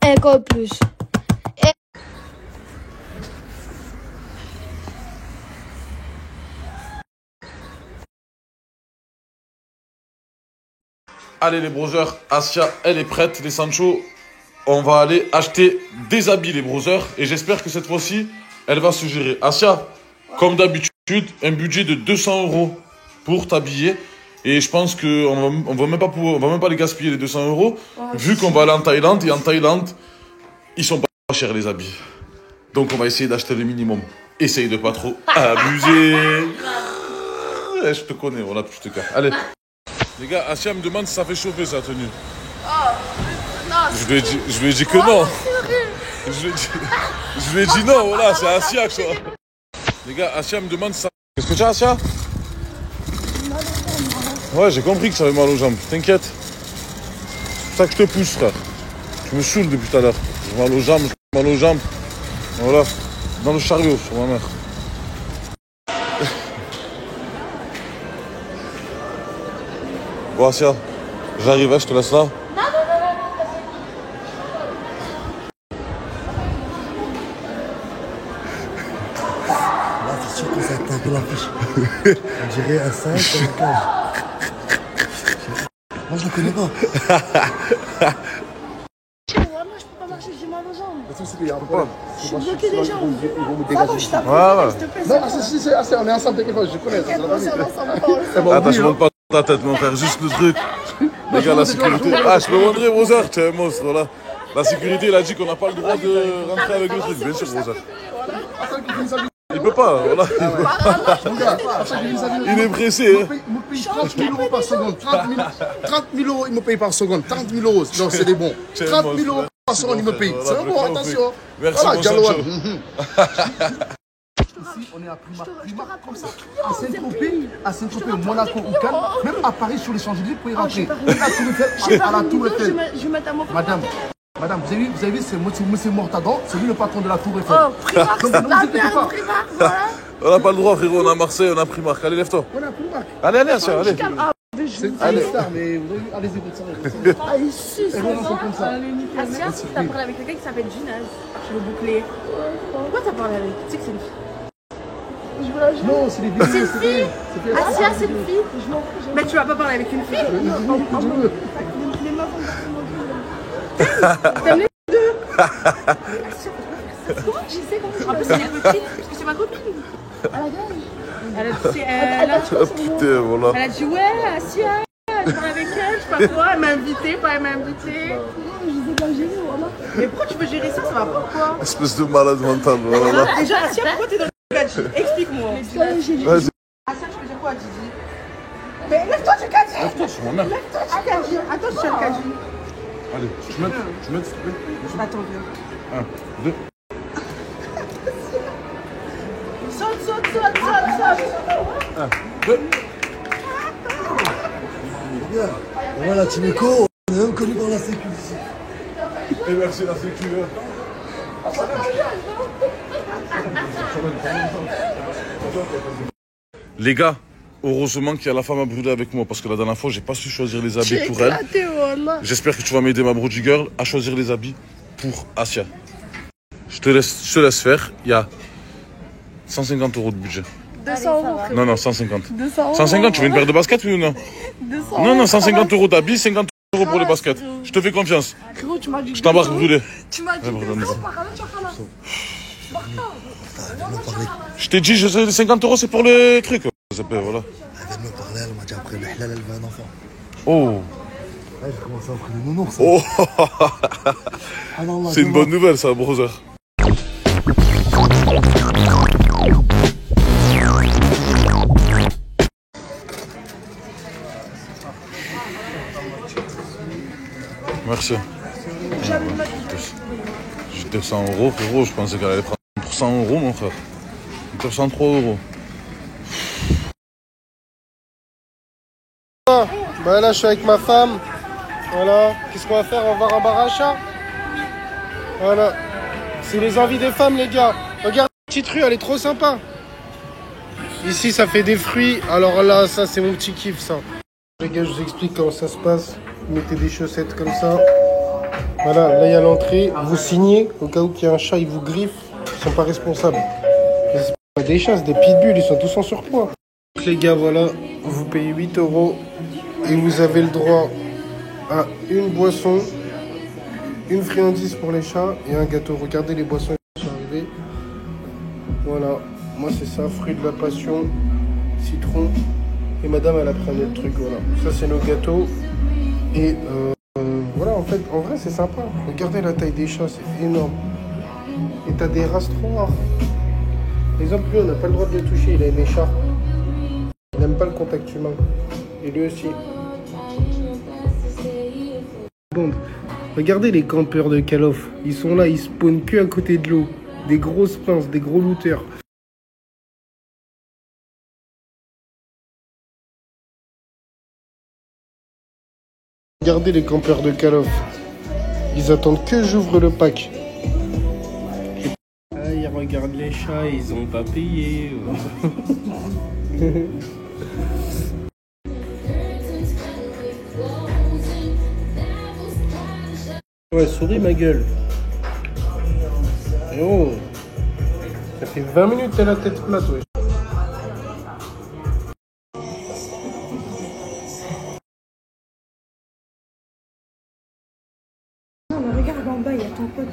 Éco plus. Allez les browsers, Asia, elle est prête, les Sancho. On va aller acheter des habits, les browsers. Et j'espère que cette fois-ci, elle va se gérer. Asia, comme d'habitude, un budget de 200 € pour t'habiller. Et je pense qu'on va même pas les gaspiller, les 200 €, vu qu'on va aller en Thaïlande. Et en Thaïlande, ils sont pas chers, les habits. Donc on va essayer d'acheter le minimum. Essaye de pas trop abuser. Je te connais, voilà, je te casse. Allez. Les gars, Asia me demande si ça fait chauffer sa tenue. Je lui ai dit que non. Je lui ai dit non, voilà, c'est Asia que ça. Les gars, Asia me demande ça. Qu'est-ce que tu as, Asia? Ouais, j'ai compris que ça avait mal aux jambes, t'inquiète. C'est pour ça que je te pousse, frère. Tu me saoules depuis tout à l'heure. J'ai mal aux jambes, Voilà, dans le chariot, sur ma mère. Bon, Asia, j'arrive, je te laisse là. C'est sûr que ça t'a un peu la fiche. On dirait un 5 ou un 15. Moi je la connais pas. Je peux pas marcher, j'ai mal aux jambes. Je suis bloqué des jambes. Pardon, je t'appelle. Non, si, on est ensemble, t'inquiète pas, je connais. Attends, je monte pas Ta tête, mon frère, juste le truc. Les gars, la sécurité. Ah, je peux montrer, Brother, tu es un monstre, voilà. La sécurité, il a dit qu'on n'a pas le droit de rentrer avec le truc, bien sûr, Brother. Il peut pas, voilà. Il est pressé, hein. Il me paye 30 000 euros par seconde. 30 000 euros, il me paye par seconde. 30 000 euros. Non, c'est des bons. 30 000 euros par seconde, il me paye. C'est un bon, attention. Merci, voilà, mon Galouane. Sancho. Ici, on est à Primark comme ça. À Saint-Tropez, Monaco ou Cannes, même à Paris sur les Champs-Élysées, vous pouvez rentrer. À la Tour Eiffel. Je vais mettre à mon Madame, vous avez vu, c'est M. Mortadan, c'est lui le patron de la Tour Eiffel. Oh, Primark, c'est pas bien, Primark, voilà. On n'a pas le droit, frérot, on a Marseille, on a Primark. Allez, lève-toi. On a Primark. Allez, Assia, allez. C'est une star, mais vous avez vu, allez-y, votre Ah, ici, c'est comme ça. Assia, t'as parlé avec quelqu'un qui s'appelle Ginaz. Je veux boucler. Pourquoi t'as parlé avec? Tu sais que c'est une fille. Non, c'est les C'est une fille. Assia, c'est une fille. Mais tu vas pas parler avec une fille. T'aimes les deux. Comment tu sais comment ça? En plus, elle est petite, parce que c'est ma copine. Elle a dit ouais, Assia, je parle avec elle, je sais pas quoi, elle m'a invité, pas elle m'a invité. Je sais pas gérer, voilà. Mais pourquoi tu veux gérer ça? Ça va pas quoi? Espèce de malade mental, voilà. Déjà, Assia, pourquoi t'es dans le gadget? Explique-moi. Vas-y. Assia, tu veux dire quoi, Didi? Mais lève-toi du gadget. Lève-toi, je suis mon mère. Lève-toi du gadget. Attends, je suis le gadget. Allez, je mets, s'il te plaît. Attends, viens. 1, 2. Saute. 1, 2. Voilà, Timeco, on est même connu dans la sécu ici. Et merci la sécu. Les gars, heureusement qu'il y a la femme à brûler avec moi parce que la dernière fois, j'ai pas su choisir les habits pour elle. J'espère que tu vas m'aider, ma Brody Girl, à choisir les habits pour Assia. Je te laisse faire. Il y a 150 € de budget. 200 €. Non, 150. 200 €. 150, tu veux une paire de baskets, oui ou non? 200 Non, 150 € d'habits, 50 € pour les baskets. Je te fais confiance. Frérot, tu m'as dit. Je t'embarque brûlé. Tu m'as dit. Je t'ai dit, 50 € c'est pour les trucs. Voilà. Elle vient de me parler, elle m'a dit après, mais elle veut un enfant. Oh. Ouais, j'ai commencé à prendre des nounours. Oh. Ah non, c'est une bonne nouvelle, ça, brother. Merci. J'ai 200 €, frérot. Je pensais qu'elle allait prendre pour 100 €, mon frère. 203 €. Bah là je suis avec ma femme. Voilà. Qu'est-ce qu'on va faire? On va voir un bar à chat. Voilà. C'est les envies des femmes, les gars. Regarde la petite rue, elle est trop sympa. Ici ça fait des fruits. Alors là, ça c'est mon petit kiff, ça. Les gars, je vous explique comment ça se passe. Vous mettez des chaussettes comme ça. Voilà, là il y a l'entrée. Vous signez au cas où qu'il y a un chat, il vous griffe. Ils sont pas responsables. Mais c'est pas des chats, c'est des pitbulls, ils sont tous en surpoids. Donc les gars, voilà, vous payez 8 € et vous avez le droit à une boisson, une friandise pour les chats et un gâteau. Regardez les boissons qui sont arrivées. Voilà, moi c'est ça, fruit de la passion, citron. Et madame elle a pris un autre truc, voilà. Ça c'est nos gâteaux. Et voilà, en fait, en vrai c'est sympa. Regardez la taille des chats, c'est énorme. Et t'as des races trop rares. Par exemple, lui on n'a pas le droit de le toucher, il a une écharpe. Il n'aime pas le contact humain. Et lui aussi. Bon, regardez les campeurs de Call of. Ils sont là, ils spawnent que à côté de l'eau. Des grosses pinces, des gros looters. Regardez les campeurs de Call of. Ils attendent que j'ouvre le pack. Ah, ils regardent les chats, ils ont pas payé. Ouais, souris ma gueule. Et oh, ça fait 20 minutes que t'as la tête plate, ouais. Non, mais regarde en bas, il y a ton pote.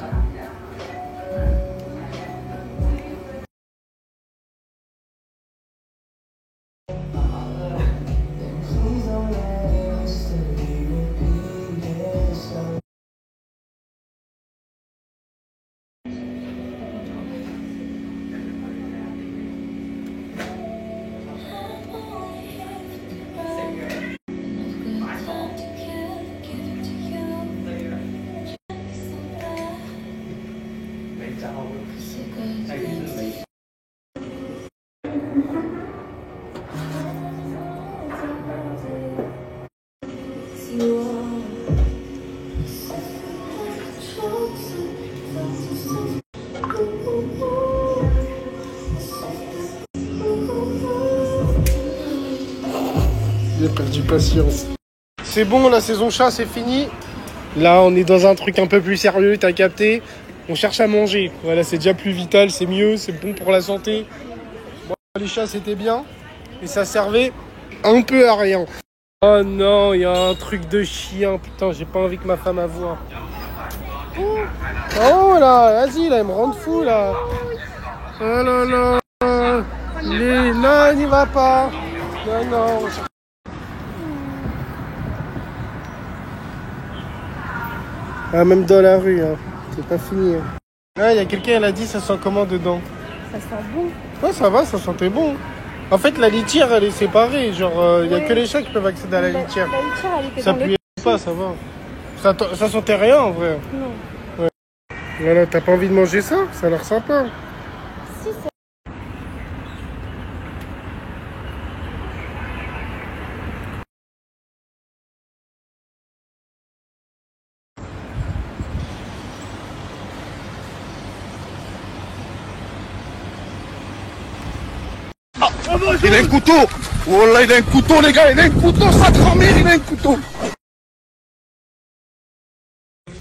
J'ai perdu patience. C'est bon, la saison chat, c'est fini. Là, on est dans un truc un peu plus sérieux, t'as capté. On cherche à manger. Voilà, c'est déjà plus vital, c'est mieux, c'est bon pour la santé. Bon, les chats, c'était bien. Et ça servait un peu à rien. Oh non, il y a un truc de chien. Putain, j'ai pas envie que ma femme voie. Oh là, vas-y, là, elle me rend fou, là. Oh là là. Non, n'y va pas. Non, non. Ah, même dans la rue, hein. C'est pas fini. Hein. Ah, il y a quelqu'un, elle a dit, ça sent comment dedans? Ça sent bon. Ouais, ça va, ça sentait bon. En fait, la litière, elle est séparée. Genre, il y a que les chats qui peuvent accéder à la litière. La litière, elle était Ça dans le puait pas, ça va. Ça sentait rien, en vrai. Non. Ouais. Voilà, t'as pas envie de manger ça? Ça a l'air sympa. Si, c'est... Il a un couteau. Oh là, il a un couteau, les gars. Il a un couteau, sa grand-mère, il a un couteau.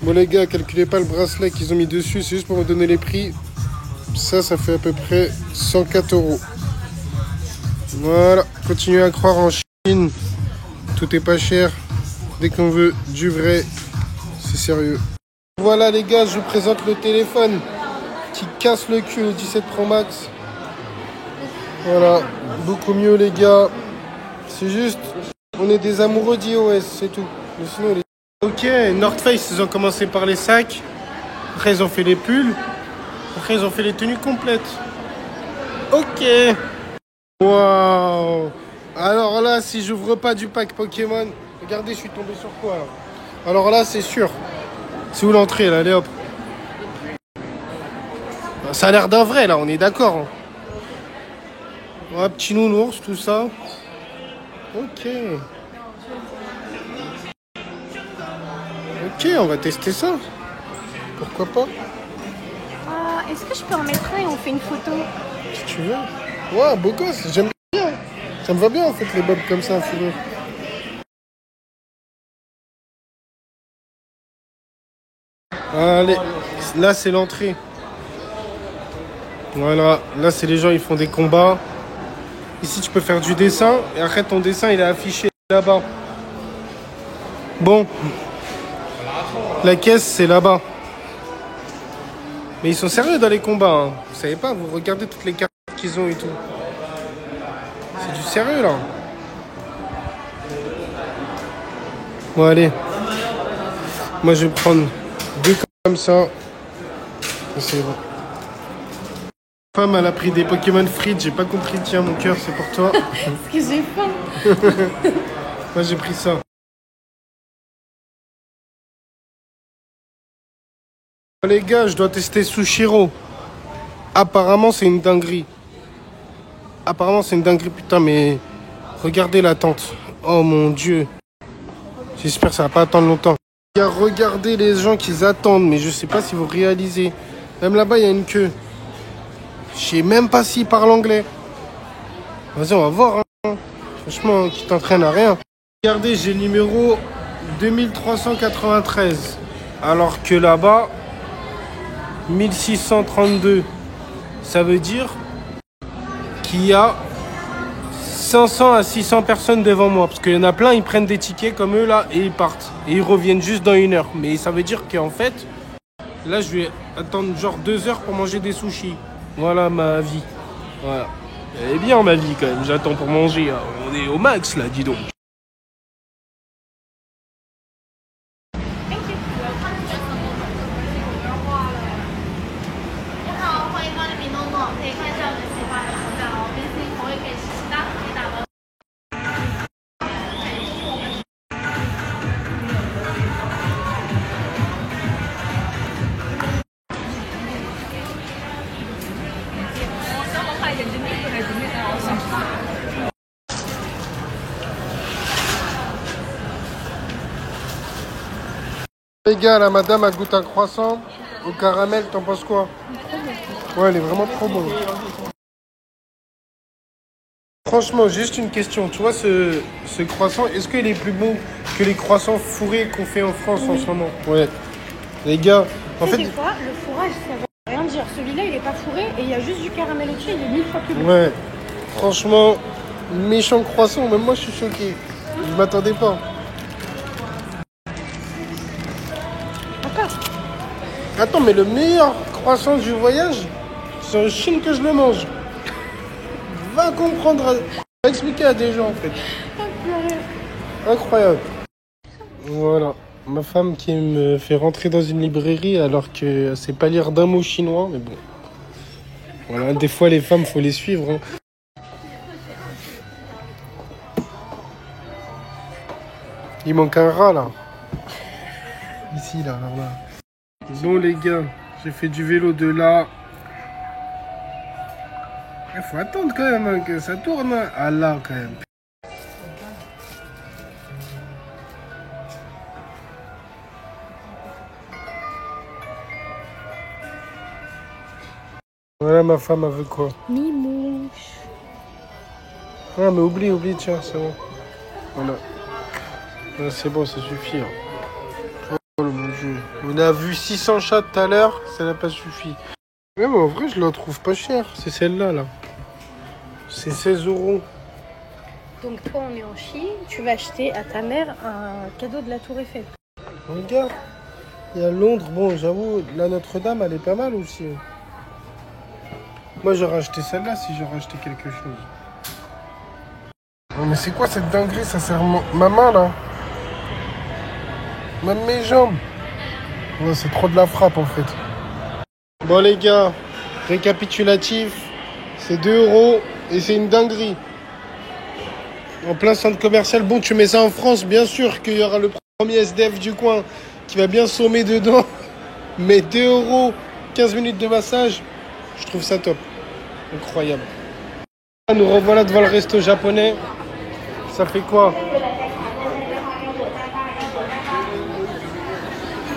Bon, les gars, calculez pas le bracelet qu'ils ont mis dessus. C'est juste pour me donner les prix. Ça fait à peu près 104 €. Voilà. Continuez à croire en Chine. Tout est pas cher. Dès qu'on veut du vrai, c'est sérieux. Voilà, les gars, je vous présente le téléphone qui casse le cul, le 17 Pro Max. Voilà, beaucoup mieux les gars. C'est juste, on est des amoureux d'iOS, c'est tout. Mais sinon, Ok, North Face, ils ont commencé par les sacs. Après, ils ont fait les pulls. Après, ils ont fait les tenues complètes. Ok. Waouh. Alors là, si j'ouvre pas du pack Pokémon, regardez, je suis tombé sur quoi là. Alors là, c'est sûr. C'est où l'entrée là? Allez hop. Ça a l'air d'un vrai là, on est d'accord. Ouais, petit nounours, tout ça. Ok. Ok, on va tester ça. Pourquoi pas? Est-ce que je peux en mettre un et on fait une photo? Si tu veux. Ouais, beau gosse, j'aime bien. Ça me va bien en fait les bobs comme ça, fourrure. Allez, là c'est l'entrée. Voilà, là c'est les gens, ils font des combats. Ici tu peux faire du dessin et après ton dessin il est affiché là-bas. Bon, la caisse c'est là-bas. Mais ils sont sérieux dans les combats, hein. Vous savez pas, vous regardez toutes les cartes qu'ils ont et tout. C'est du sérieux là. Bon allez. Moi je vais prendre deux comme ça. C'est bon. Ma femme elle a pris des Pokémon frites, j'ai pas compris, tiens mon cœur c'est pour toi. Parce que j'ai faim. Moi j'ai pris ça. Les gars, je dois tester Sushiro. Apparemment c'est une dinguerie. Apparemment c'est une dinguerie, putain, mais regardez l'attente. Oh mon dieu. J'espère que ça va pas attendre longtemps. Regardez les gens qui attendent, mais je sais pas si vous réalisez. Même là-bas il y a une queue. Je sais même pas s'ils parlent anglais. Vas-y, on va voir. Hein. Franchement, qui t'entraîne à rien. Regardez, j'ai le numéro 2393. Alors que là-bas, 1632. Ça veut dire qu'il y a 500 à 600 personnes devant moi. Parce qu'il y en a plein, ils prennent des tickets comme eux là et ils partent. Et ils reviennent juste dans 1 heure. Mais ça veut dire qu'en fait, là, je vais attendre genre 2 heures pour manger des sushis. Voilà ma vie. Voilà. Elle est bien ma vie quand même, j'attends pour manger. Hein. On est au max là, dis donc. Les gars, la madame a goûté un croissant au caramel, t'en penses quoi? Ouais, elle est vraiment trop bonne. Franchement, juste une question. Tu vois, ce croissant, est-ce qu'il est plus bon que les croissants fourrés qu'on fait en France en ce moment? Ouais. Les gars, en fait... Des fois, le fourrage, ça veut rien dire. Celui-là, il est pas fourré et il y a juste du caramel au-dessus, il est 1000 fois plus bon. Ouais. Franchement, méchant croissant, même moi je suis choqué. Je m'attendais pas. Attends, mais le meilleur croissant du voyage, c'est en Chine que je le mange. Va comprendre, va expliquer à des gens en fait. Incroyable. Voilà, ma femme qui me fait rentrer dans une librairie alors que sait pas lire d'un mot chinois, mais bon. Voilà, des fois les femmes, faut les suivre. Hein. Il manque un rat là. Ici, là. Bon les gars, j'ai fait du vélo de là. Il faut attendre quand même hein, que ça tourne. Ah là quand même. Voilà, ma femme elle veut quoi? Mimouche. Ah mais oublie, tiens, c'est bon. Voilà. Ah, c'est bon, ça suffit. Hein. Oh mon dieu. On a vu 600 chats tout à l'heure, ça n'a pas suffi. Mais en vrai, je la trouve pas chère. C'est celle-là, là. C'est 16 €. Donc toi, on est en Chine, tu vas acheter à ta mère un cadeau de la Tour Eiffel. Regarde, il y a Londres. Bon, j'avoue, la Notre-Dame, elle est pas mal aussi. Moi, j'aurais acheté celle-là si j'aurais acheté quelque chose. Oh, mais c'est quoi cette dinguerie? Ça sert ma main, là. Même mes jambes. Ouais, c'est trop de la frappe, en fait. Bon, les gars, récapitulatif. C'est 2 € et c'est une dinguerie. En plein centre commercial. Bon, tu mets ça en France, bien sûr qu'il y aura le premier SDF du coin qui va bien sommer dedans. Mais 2 €, 15 minutes de massage, je trouve ça top. Incroyable. Nous revoilà devant le resto japonais. Ça fait quoi?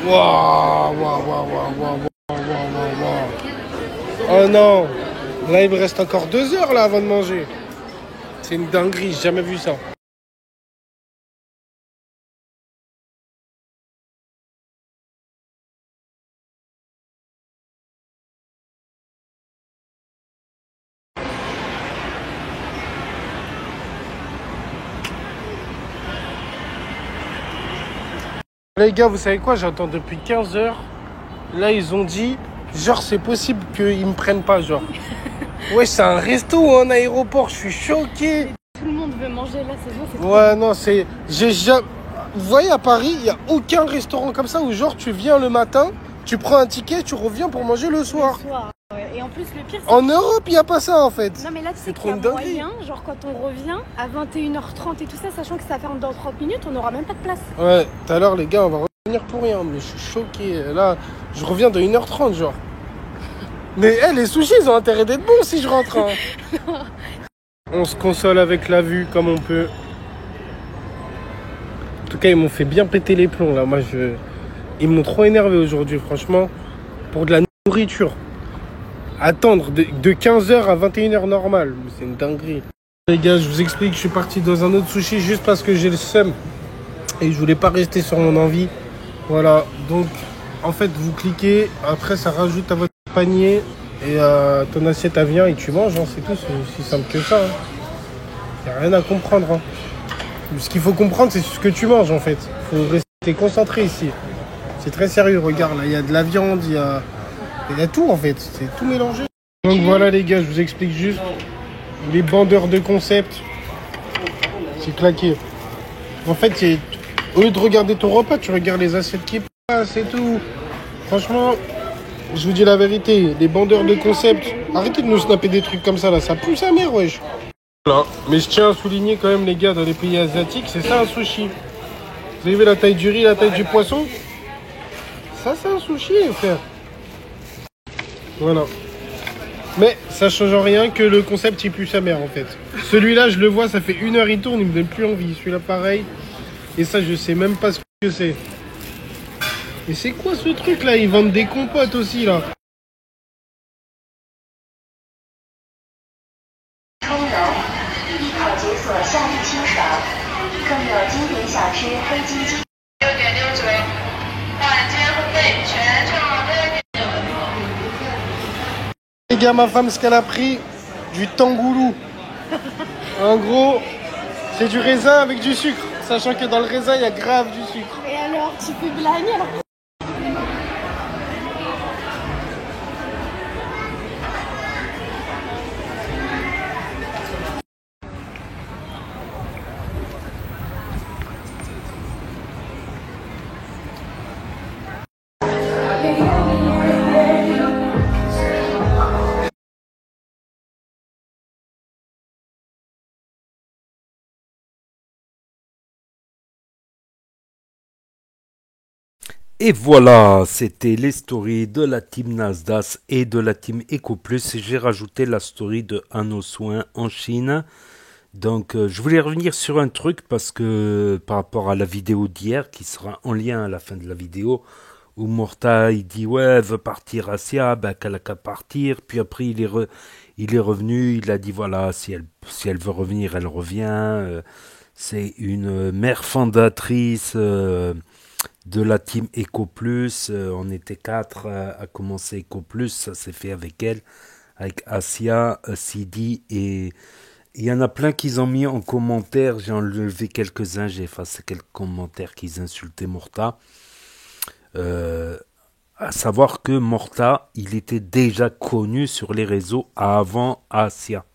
Waouh. Oh non. Là, il me reste encore 2 heures là avant de manger. C'est une dinguerie, j'ai jamais vu ça. Les gars, vous savez quoi? J'attends depuis 15 heures. Là, ils ont dit, genre, c'est possible qu'ils me prennent pas, genre. Ouais, c'est un resto ou un aéroport, je suis choqué. Tout le monde veut manger là, c'est bon, c'est Ouais, non, c'est... Vous voyez, à Paris, il n'y a aucun restaurant comme ça où, genre, tu viens le matin, tu prends un ticket, tu reviens pour manger le soir. Ouais. Et en plus, le pire, c'est... En Europe, il n'y a pas ça, en fait. Non, mais là, tu sais qu'il y a moyen, genre, quand on revient à 21h30 et tout ça, sachant que ça ferme dans 30 minutes, on n'aura même pas de place. Ouais, tout à l'heure, les gars, on va revenir pour rien, mais je suis choqué. Là, je reviens de 1h30, genre. Mais les sushis, ils ont intérêt d'être bons si je rentre. Hein. On se console avec la vue comme on peut. En tout cas, ils m'ont fait bien péter les plombs, là. Ils m'ont trop énervé aujourd'hui, franchement. Pour de la nourriture. Attendre de 15h à 21h normal. C'est une dinguerie. Les gars, je vous explique, je suis parti dans un autre sushi juste parce que j'ai le seum. Et je voulais pas rester sur mon envie. Voilà, donc en fait, vous cliquez. Après, ça rajoute à votre panier. Et ton assiette, elle vient et tu manges. Hein, c'est tout, c'est aussi simple que ça. Il n'y a rien à comprendre. Hein. Ce qu'il faut comprendre, c'est ce que tu manges en fait. Il faut rester concentré ici. C'est très sérieux, regarde, là, il y a de la viande, il y a tout en fait, c'est tout mélangé. Donc voilà les gars, je vous explique juste. Les bandeurs de concept, c'est claqué. En fait, au lieu de regarder ton repas, tu regardes les assiettes qui passent et tout. Franchement, je vous dis la vérité, les bandeurs de concept, arrêtez de nous snapper des trucs comme ça là, ça pue sa mère, wesh. Voilà. Mais je tiens à souligner quand même les gars, dans les pays asiatiques, c'est ça un sushi. Vous avez vu la taille du riz, la taille du poisson? Ça c'est un sushi, frère. Voilà. Mais ça change en rien que le concept il pue sa mère en fait. Celui-là je le vois, ça fait 1 heure il tourne, il me donne plus envie. Celui-là pareil. Et ça je sais même pas ce que c'est. Mais c'est quoi ce truc là? Ils vendent des compotes aussi là. Les gars, ma femme, ce qu'elle a pris, du tangoulou. En gros, c'est du raisin avec du sucre. Sachant que dans le raisin, il y a grave du sucre. Et alors, tu peux blâmer alors? Et voilà, c'était les stories de la team Nasdaq et de la team EcoPlus. Et j'ai rajouté la story de Anno Soin en Chine. Donc, je voulais revenir sur un truc parce que par rapport à la vidéo d'hier, qui sera en lien à la fin de la vidéo, où Morta il dit ouais, elle veut partir Asia, ben qu'elle a qu'à partir. Puis après, il est revenu, il a dit voilà, si elle veut revenir, elle revient. C'est une mère fondatrice. De la team EcoPlus, on était 4 à commencer EcoPlus, ça s'est fait avec elle, avec Asia, Sidi, et il y en a plein qui ont mis en commentaire, j'ai enlevé quelques-uns, j'ai effacé quelques commentaires qui insultaient Morta, à savoir que Morta, il était déjà connu sur les réseaux avant Asia.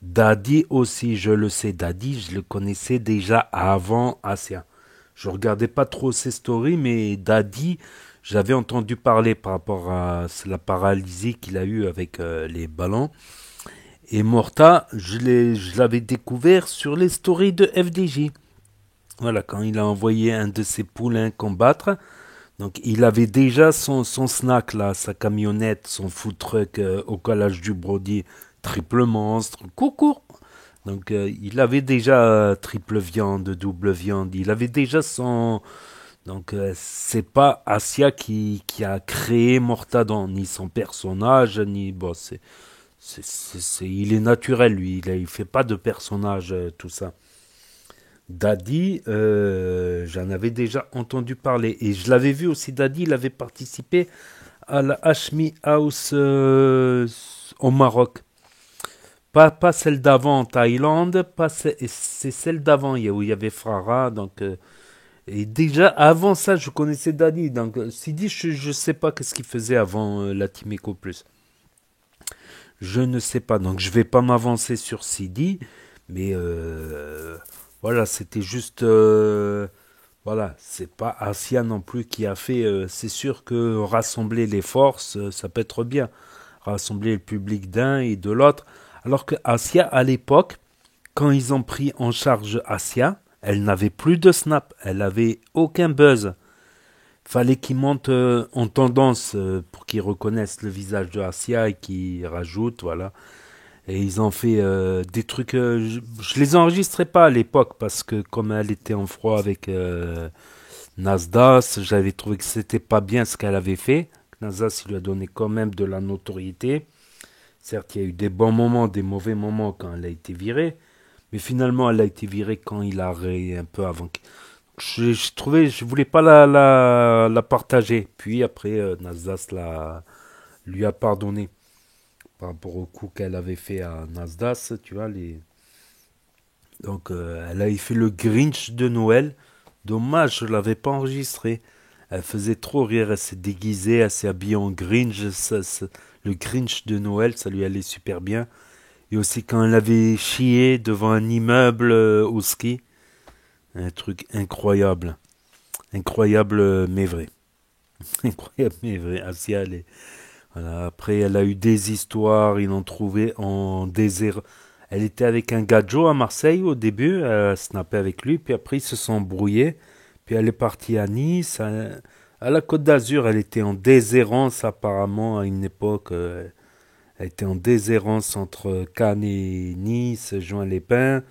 Daddy aussi, je le sais, Daddy, je le connaissais déjà avant Asia. Je regardais pas trop ses stories, mais Daddy, j'avais entendu parler par rapport à la paralysie qu'il a eue avec les ballons. Et Morta, je l'avais découvert sur les stories de FDJ. Voilà, quand il a envoyé un de ses poulains combattre. Donc il avait déjà son snack là, sa camionnette, son food truck au collage du Brody, triple monstre, coucou. Donc il avait déjà triple viande, double viande, il avait déjà son... Donc c'est pas Asia qui a créé Mortadon, ni son personnage, ni... Bon, il est naturel lui, il fait pas de personnage, tout ça. Daddy, j'en avais déjà entendu parler, et je l'avais vu aussi, Daddy, il avait participé à la Hashmi House au Maroc. Pas celle d'avant en Thaïlande, c'est celle d'avant où il y avait Frara. Donc, et déjà avant ça, je connaissais Daddy. Donc, Sidi, je ne sais pas qu'est-ce qu'il faisait avant la Team EcoPlus. Je ne sais pas. Donc, je ne vais pas m'avancer sur Sidi. Mais voilà, c'était juste. Voilà, c'est pas Asia non plus qui a fait. C'est sûr que rassembler les forces, ça peut être bien. Rassembler le public d'un et de l'autre. Alors que Asia, à l'époque, quand ils ont pris en charge Asia, elle n'avait plus de snap, elle n'avait aucun buzz. Fallait qu'ils montent en tendance pour qu'ils reconnaissent le visage de Asia et qu'ils rajoutent, voilà. Et ils ont fait des trucs... je les enregistrais pas à l'époque parce que comme elle était en froid avec Nasdaq, j'avais trouvé que c'était pas bien ce qu'elle avait fait. Nasdaq, il lui a donné quand même de la notoriété. Certes, il y a eu des bons moments, des mauvais moments quand elle a été virée, mais finalement, elle a été virée quand il a arrêté un peu avant. Je voulais pas la partager. Puis après, Nasdaq lui a pardonné par rapport au coup qu'elle avait fait à Nasdaq, tu vois. Donc, elle avait fait le Grinch de Noël. Dommage, je l'avais pas enregistré. Elle faisait trop rire, elle s'est déguisée, elle s'est habillée en Grinch. Le Grinch de Noël, ça lui allait super bien. Et aussi quand elle avait chié devant un immeuble au ski. Un truc incroyable. Incroyable mais vrai. Incroyable mais vrai. Asia, voilà. Après, elle a eu des histoires. Ils l'ont trouvée en désert. Elle était avec un gars Joe à Marseille au début. Elle snappait avec lui. Puis après, ils se sont embrouillés. Puis elle est partie à Nice. À la Côte d'Azur, elle était en déshérence apparemment à une époque. Elle était en déshérence entre Cannes et Nice, Juin-les-Pins.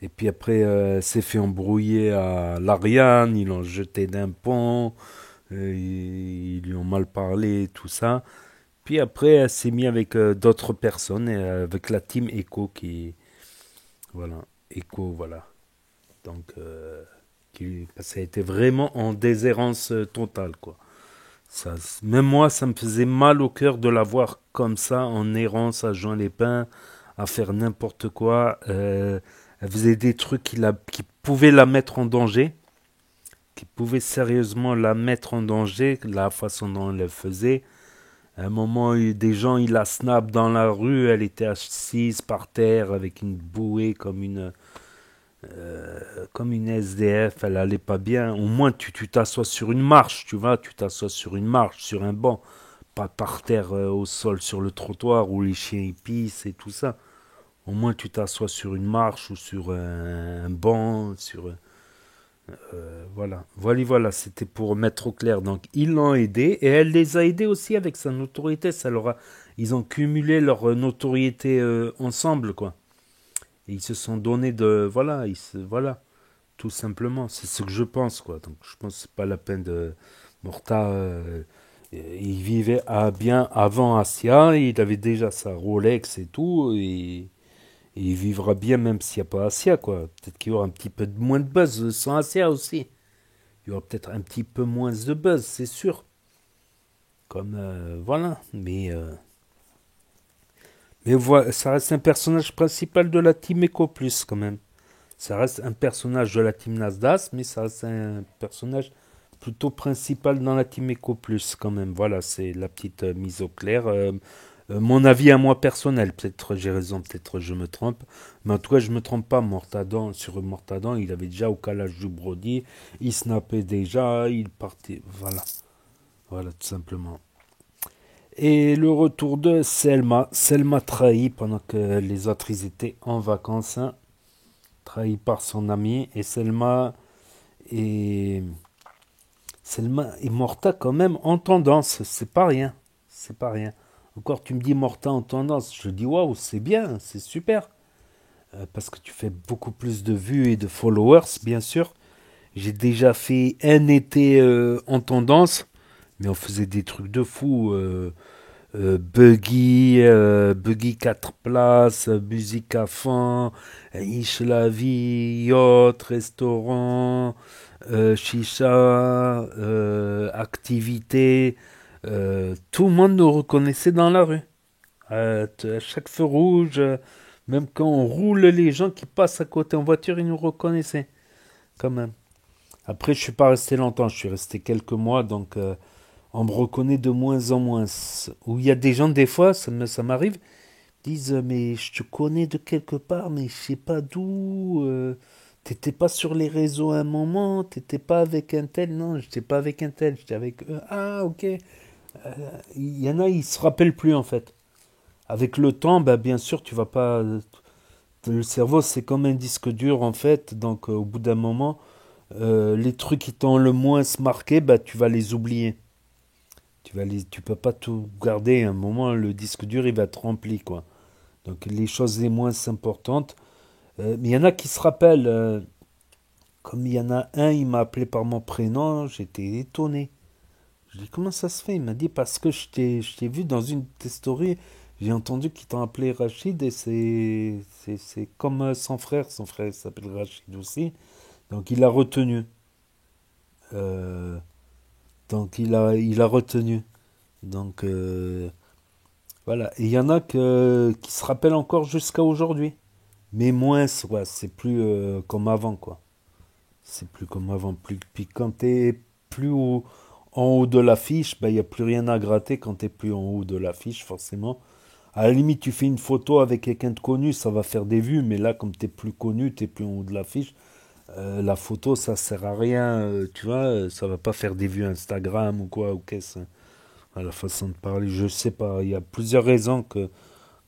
Et puis après, elle s'est fait embrouiller à l'Ariane. Ils l'ont jeté d'un pont. Ils lui ont mal parlé, tout ça. Puis après, elle s'est mise avec d'autres personnes, et, avec la team Echo qui. Voilà, Echo, voilà. Donc, ça a été vraiment en déshérence totale, quoi. Ça, même moi, ça me faisait mal au cœur de la voir comme ça, en errance, à Juan-les-Pins, à faire n'importe quoi. Elle faisait des trucs qui pouvaient la mettre en danger, qui pouvaient sérieusement la mettre en danger, la façon dont elle le faisait. À un moment, des gens, ils la snap dans la rue, elle était assise par terre avec une bouée comme une SDF, elle allait pas bien. Au moins, tu t'assois sur une marche, tu vois, tu t'assois sur une marche, sur un banc, pas par terre au sol, sur le trottoir où les chiens y pissent et tout ça. Au moins, tu t'assois sur une marche ou sur un banc, sur... Voilà, c'était pour mettre au clair. Donc, ils l'ont aidé et elle les a aidés aussi avec sa notoriété. Ils ont cumulé leur notoriété ensemble, quoi. Et ils se sont donné de... Voilà, tout simplement. C'est ce que je pense, quoi. Donc, je pense que c'est pas la peine de... Morta, il vivait bien avant Asia. Il avait déjà sa Rolex et tout. Et il vivra bien même s'il n'y a pas Asia, quoi. Peut-être qu'il y aura un petit peu moins de buzz sans Asia aussi. Il y aura peut-être un petit peu moins de buzz, c'est sûr. Comme, voilà. Mais voilà, ça reste un personnage principal de la team Eco Plus, quand même. Ça reste un personnage de la team Nasdaq, mais ça reste un personnage plutôt principal dans la team Eco Plus, quand même. Voilà, c'est la petite mise au clair. Mon avis à moi personnel, peut-être j'ai raison, peut-être je me trompe, mais en tout cas je me trompe pas. Sur Mortadan, il avait déjà au calage du Brody, il snappait déjà, il partait, voilà tout simplement. Et le retour de Selma trahi pendant que les autres ils étaient en vacances, hein, trahi par son ami, et Selma et Morta quand même en tendance, c'est pas rien. Encore, tu me dis Morta en tendance. Je dis waouh, c'est bien, c'est super. Parce que tu fais beaucoup plus de vues et de followers, bien sûr. J'ai déjà fait un été en tendance, mais on faisait des trucs de fou. Buggy 4 places, musique à fond, Ish la vie, yacht, restaurant, chicha, activité. Tout le monde nous reconnaissait dans la rue. À chaque feu rouge, même quand on roule, les gens qui passent à côté en voiture, ils nous reconnaissaient. Quand même. Après, je suis pas resté longtemps, je suis resté quelques mois, donc on me reconnaît de moins en moins. Où il y a des gens, des fois, ça m'arrive, disent mais je te connais de quelque part, mais je sais pas d'où. T'étais pas sur les réseaux à un moment, t'étais pas avec un tel. Non, j'étais pas avec un tel, j'étais avec eux. Ah, ok. Il y en a, ils se rappellent plus en fait. Avec le temps, bah, bien sûr, tu vas pas. Le cerveau, c'est comme un disque dur en fait. Donc, au bout d'un moment, les trucs qui t'ont le moins marqué, bah, tu vas les oublier. Tu peux pas tout garder. À un moment, le disque dur, il va être rempli, quoi. Donc, les choses les moins importantes. Mais il y en a qui se rappellent. Comme il y en a un, il m'a appelé par mon prénom, j'étais étonné. Je dis, comment ça se fait? Il m'a dit, parce que je t'ai vu dans une de tes stories, j'ai entendu qu'ils t'ont appelé Rachid, et c'est comme son frère il s'appelle Rachid aussi, donc il a retenu. Donc il a retenu. Donc voilà, et il y en a qui se rappellent encore jusqu'à aujourd'hui, mais moins, ouais, c'est plus comme avant, quoi. C'est plus comme avant. Puis quand t'es plus en haut de l'affiche, il n'y a plus rien à gratter quand tu n'es plus en haut de l'affiche, forcément. À la limite, tu fais une photo avec quelqu'un de connu, ça va faire des vues, mais là, comme tu n'es plus connu, tu n'es plus en haut de l'affiche, la photo, ça sert à rien, tu vois, ça va pas faire des vues Instagram ou quoi, ou qu'est-ce. La façon de parler, je sais pas, il y a plusieurs raisons que,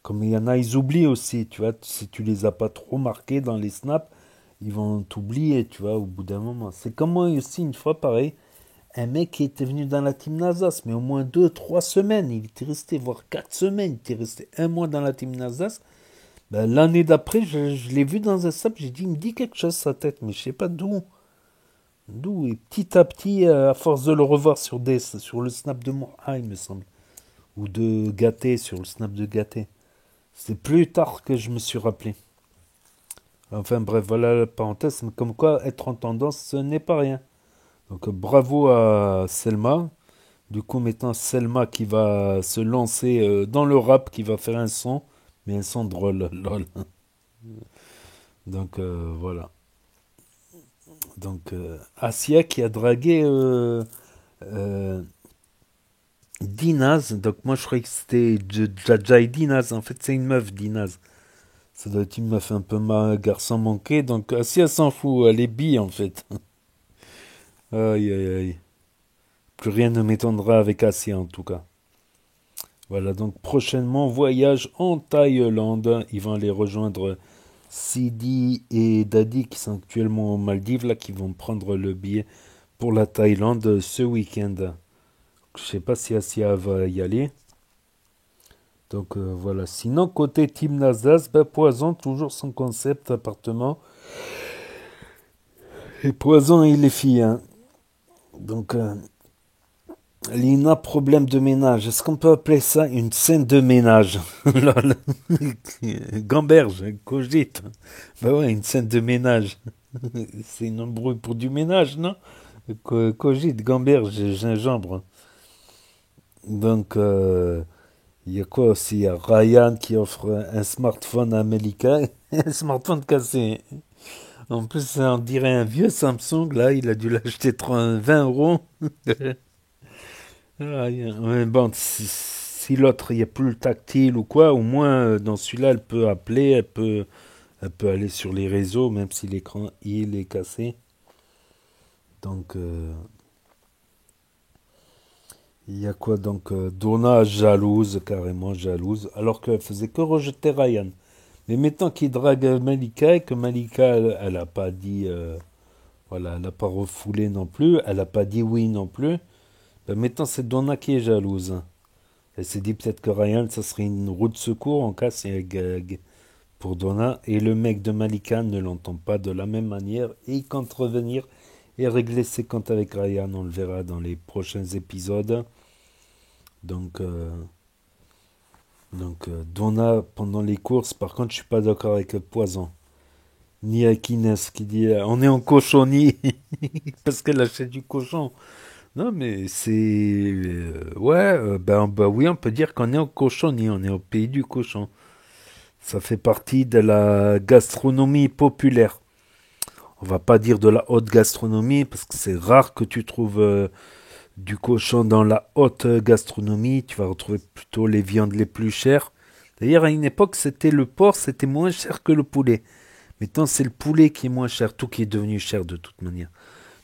comme il y en a, ils oublient aussi, tu vois, si tu les as pas trop marqués dans les snaps, ils vont t'oublier, tu vois, au bout d'un moment. C'est comme moi aussi, une fois, pareil, un mec qui était venu dans la team Nasdaq, mais au moins 2-3 semaines, il était resté, voire 4 semaines, il était resté 1 mois dans la team Nasdaq. Ben, l'année d'après, je l'ai vu dans un snap, j'ai dit, il me dit quelque chose sa tête, mais je sais pas d'où. D'où, et petit à petit, à force de le revoir sur le snap de moi, il me semble. Ou de Gâté, sur le snap de Gâté. C'est plus tard que je me suis rappelé. Enfin bref, voilà la parenthèse, mais comme quoi être en tendance, ce n'est pas rien. Donc bravo à Selma. Du coup maintenant Selma qui va se lancer dans le rap, qui va faire un son, mais un son drôle, lol. Donc voilà. Donc Asia qui a dragué Dinaz. Donc moi je croyais que c'était Jaja et Dinaz. En fait c'est une meuf, Dinaz. Ça doit être une meuf un peu garçon manqué. Donc Asia s'en fout, elle est bi en fait. Aïe aïe aïe. Plus rien ne m'étonnera avec Asia en tout cas. Voilà, donc prochainement voyage en Thaïlande. Ils vont aller rejoindre Sidi et Daddy qui sont actuellement aux Maldives, là, qui vont prendre le billet pour la Thaïlande ce week-end. Je sais pas si Asia va y aller. Donc voilà. Sinon, côté Team Nasdaq, Poison, toujours son concept appartement. Et Poison et les filles. Hein. Donc, Lina, problème de ménage. Est-ce qu'on peut appeler ça une scène de ménage? Gamberge, cogite. Bah ouais, une scène de ménage. C'est une embrouille pour du ménage, non? Cogite, gamberge, gingembre. Donc, il y a quoi aussi? Il y a Ryan qui offre un smartphone à Melika. Un smartphone cassé. En plus, on dirait un vieux Samsung. Là, il a dû l'acheter 20 euros. Mais bon, si l'autre, il n'y a plus le tactile ou quoi, au moins, dans celui-là, elle peut appeler, elle peut aller sur les réseaux, même si l'écran, il est cassé. Donc, il y a quoi? Donc, Donna jalouse, carrément jalouse, alors qu'elle faisait que rejeter Ryan. Mais maintenant qu'il drague Malika, et que Malika, elle n'a pas dit, voilà, elle n'a pas refoulé non plus, elle n'a pas dit oui non plus, ben maintenant c'est Donna qui est jalouse. Elle s'est dit peut-être que Ryan, ça serait une roue de secours, en cas c'est un gag pour Donna, et le mec de Malika ne l'entend pas de la même manière, et il compte revenir et régler ses comptes avec Ryan, on le verra dans les prochains épisodes. Donc, Donna, pendant les courses, par contre, je suis pas d'accord avec le Poison. Ni avec Inès qui dit on est en cochonnerie parce qu'elle achète du cochon. Non, mais c'est. Ben oui, on peut dire qu'on est en cochonnerie, on est au pays du cochon. Ça fait partie de la gastronomie populaire. On va pas dire de la haute gastronomie parce que c'est rare que tu trouves du cochon dans la haute gastronomie. Tu vas retrouver plutôt les viandes les plus chères. D'ailleurs, à une époque, c'était le porc, c'était moins cher que le poulet. Maintenant, c'est le poulet qui est moins cher, tout qui est devenu cher de toute manière.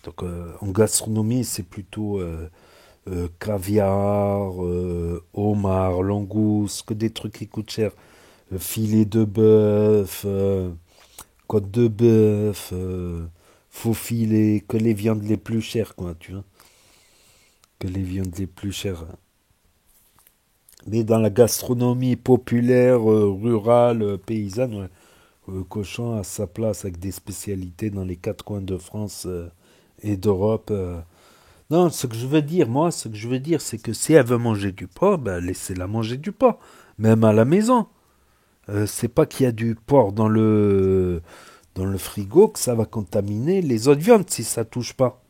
Donc, en gastronomie, c'est plutôt caviar, homard, langouste, que des trucs qui coûtent cher. Filet de bœuf, côte de bœuf, faux filet, que les viandes les plus chères, quoi, tu vois. Que les viandes les plus chères. Mais dans la gastronomie populaire, rurale, paysanne, ouais, le cochon a sa place avec des spécialités dans les 4 coins de France et d'Europe. Non, ce que je veux dire, c'est que si elle veut manger du porc, ben laissez-la manger du porc, même à la maison. C'est pas qu'il y a du porc dans le frigo que ça va contaminer les autres viandes si ça touche pas.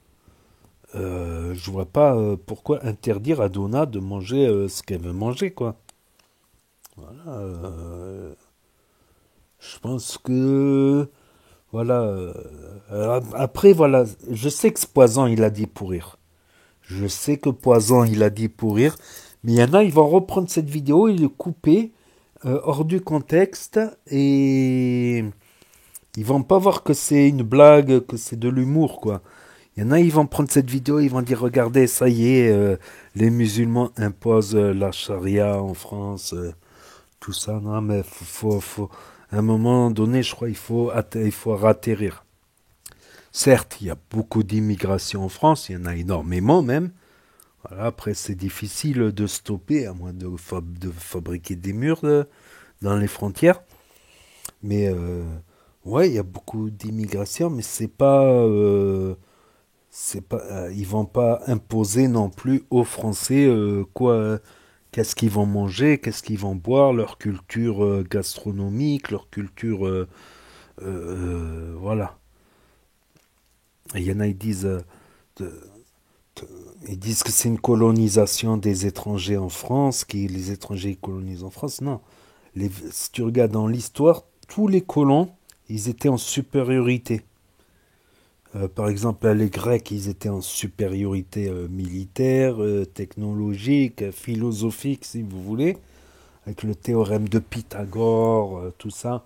Je vois pas pourquoi interdire à Donna de manger ce qu'elle veut manger, quoi. Voilà. Je pense que voilà. Après, voilà, je sais que ce Poison il a dit pourrir. Je sais que Poison il a dit pourrir, mais il y en a, ils vont reprendre cette vidéo et le couper hors du contexte et ils vont pas voir que c'est une blague, que c'est de l'humour, quoi. Il y en a, ils vont prendre cette vidéo, ils vont dire, regardez, ça y est, les musulmans imposent la charia en France, tout ça. Non, mais faut, à un moment donné, je crois, il faut ratterrir. Certes, il y a beaucoup d'immigration en France, il y en a énormément même. Voilà, après, c'est difficile de stopper, à moins de fabriquer des murs dans les frontières. Mais, ouais, il y a beaucoup d'immigration, mais c'est pas c'est pas, ils vont pas imposer non plus aux Français qu'est-ce qu'ils vont manger, qu'est-ce qu'ils vont boire, leur culture gastronomique, leur culture, voilà. Et il y en a, de- ils disent que c'est une colonisation des étrangers en France, que les étrangers colonisent en France. Non. Si tu regardes dans l'histoire, tous les colons, ils étaient en supériorité. Par exemple, les Grecs, ils étaient en supériorité militaire, technologique, philosophique, si vous voulez, avec le théorème de Pythagore, tout ça.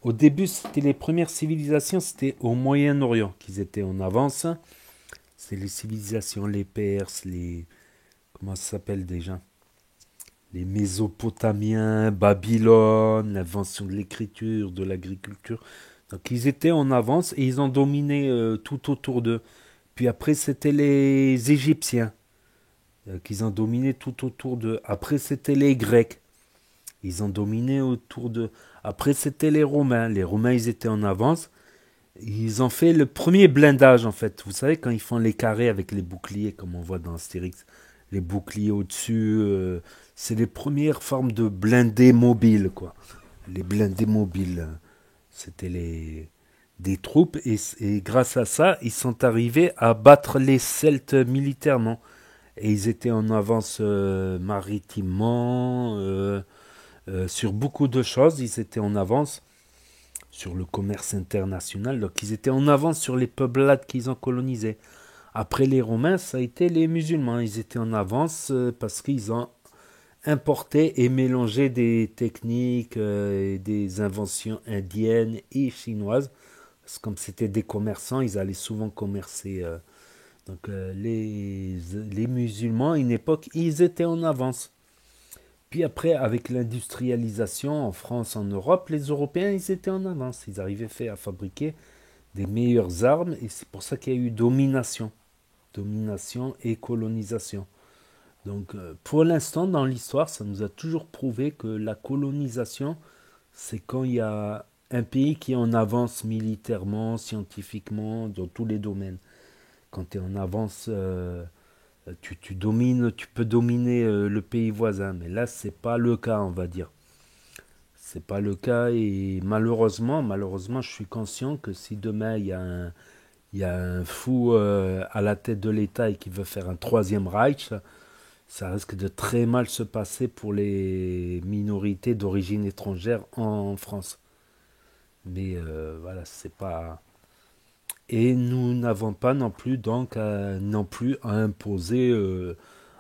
Au début, c'était les premières civilisations, c'était au Moyen-Orient qu'ils étaient en avance. C'est les civilisations, les Perses, comment ça s'appelle déjà? Les Mésopotamiens, Babylone, l'invention de l'écriture, de l'agriculture. Donc ils étaient en avance et ils ont dominé tout autour d'eux. Puis après, c'était les Égyptiens qu'ils ont dominé tout autour d'eux. Après, c'était les Grecs. Ils ont dominé autour d'eux. Après, c'était les Romains. Les Romains, ils étaient en avance. Ils ont fait le premier blindage, en fait. Vous savez, quand ils font les carrés avec les boucliers, comme on voit dans Astérix, les boucliers au-dessus, c'est les premières formes de blindés mobiles, quoi. Les blindés mobiles, c'était des troupes, et grâce à ça, ils sont arrivés à battre les Celtes militairement. Et ils étaient en avance maritimement, sur beaucoup de choses, ils étaient en avance sur le commerce international, donc ils étaient en avance sur les peuplades qu'ils ont colonisées. Après les Romains, ça a été les musulmans, ils étaient en avance parce qu'ils ont importé et mélangé des techniques et des inventions indiennes et chinoises. Parce que comme c'était des commerçants, ils allaient souvent commercer. Donc les musulmans, à une époque, ils étaient en avance. Puis après, avec l'industrialisation en France, en Europe, les Européens, ils étaient en avance. Ils arrivaient à fabriquer des meilleures armes et c'est pour ça qu'il y a eu domination. Domination et colonisation. Donc pour l'instant, dans l'histoire, ça nous a toujours prouvé que la colonisation, c'est quand il y a un pays qui est en avance militairement, scientifiquement, dans tous les domaines. Quand tu es en avance... tu domines, tu peux dominer le pays voisin, mais là c'est pas le cas, on va dire. C'est pas le cas et malheureusement, je suis conscient que si demain il y a un fou à la tête de l'État et qui veut faire un troisième Reich, ça risque de très mal se passer pour les minorités d'origine étrangère en France. Mais voilà, c'est pas. Et nous n'avons pas non plus donc à imposer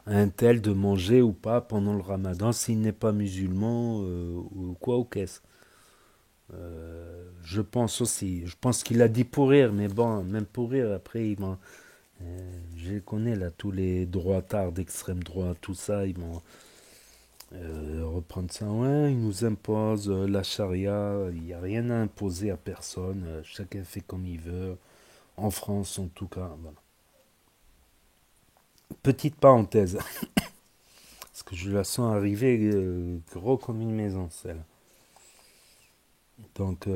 à un tel de manger ou pas pendant le ramadan s'il n'est pas musulman ou quoi ou qu'est-ce. Je pense aussi. Je pense qu'il a dit pour rire, mais bon, même pour rire, après, je les connais là, tous les droitards d'extrême droite, tout ça, ils vont reprendre ça. Ouais, ils nous imposent la charia, il n'y a rien à imposer à personne, chacun fait comme il veut. En France, en tout cas. Voilà. Petite parenthèse. Parce que je la sens arriver gros comme une maison, celle. Donc,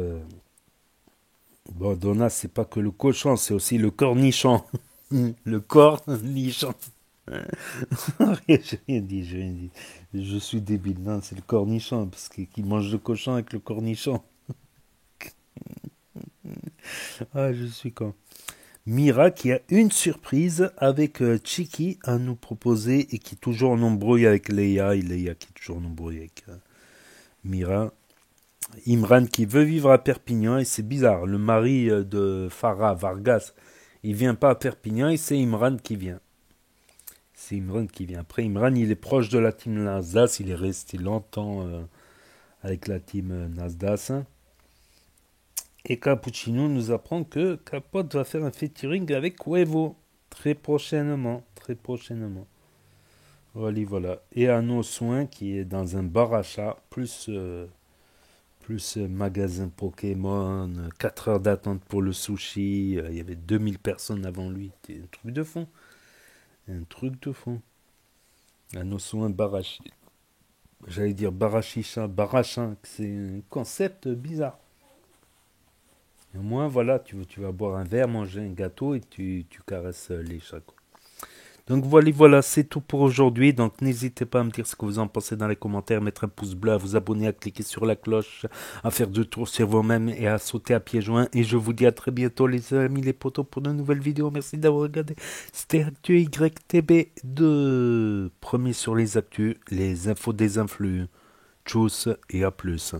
bon, Donna, c'est pas que le cochon, c'est aussi le cornichon. Le cornichon. J'ai rien dit. Je suis débile. Non, c'est le cornichon, parce qu'il mange le cochon avec le cornichon. Ah, je suis con. Mira qui a une surprise avec Chiki à nous proposer et qui est toujours en embrouille avec Leia. Et Leia qui est toujours en embrouille avec Mira. Imran qui veut vivre à Perpignan et c'est bizarre. Le mari de Farah Vargas, il vient pas à Perpignan et c'est Imran qui vient. C'est Imran qui vient. Après, Imran, il est proche de la team Nasdaq. Il est resté longtemps avec la team Nasdaq. Et Cappuccino nous apprend que Capote va faire un featuring avec Quavo très prochainement. Voilà. Et à nos soins qui est dans un bar à chat, plus magasin Pokémon, 4 heures d'attente pour le sushi, il y avait 2000 personnes avant lui. C'était un truc de fond. À nos soins Barachi. J'allais dire Barachicha, Barachin, c'est un concept bizarre. Au moins, voilà, tu vas boire un verre, manger un gâteau et tu caresses les chats, quoi. Donc voilà, c'est tout pour aujourd'hui. Donc n'hésitez pas à me dire ce que vous en pensez dans les commentaires, mettre un pouce bleu, à vous abonner, à cliquer sur la cloche, à faire 2 tours sur vous-même et à sauter à pieds joints. Et je vous dis à très bientôt les amis, les potos, pour de nouvelles vidéos. Merci d'avoir regardé. C'était Actu YTB2. Premier sur les actus, les infos des influx. Tchuss et à plus.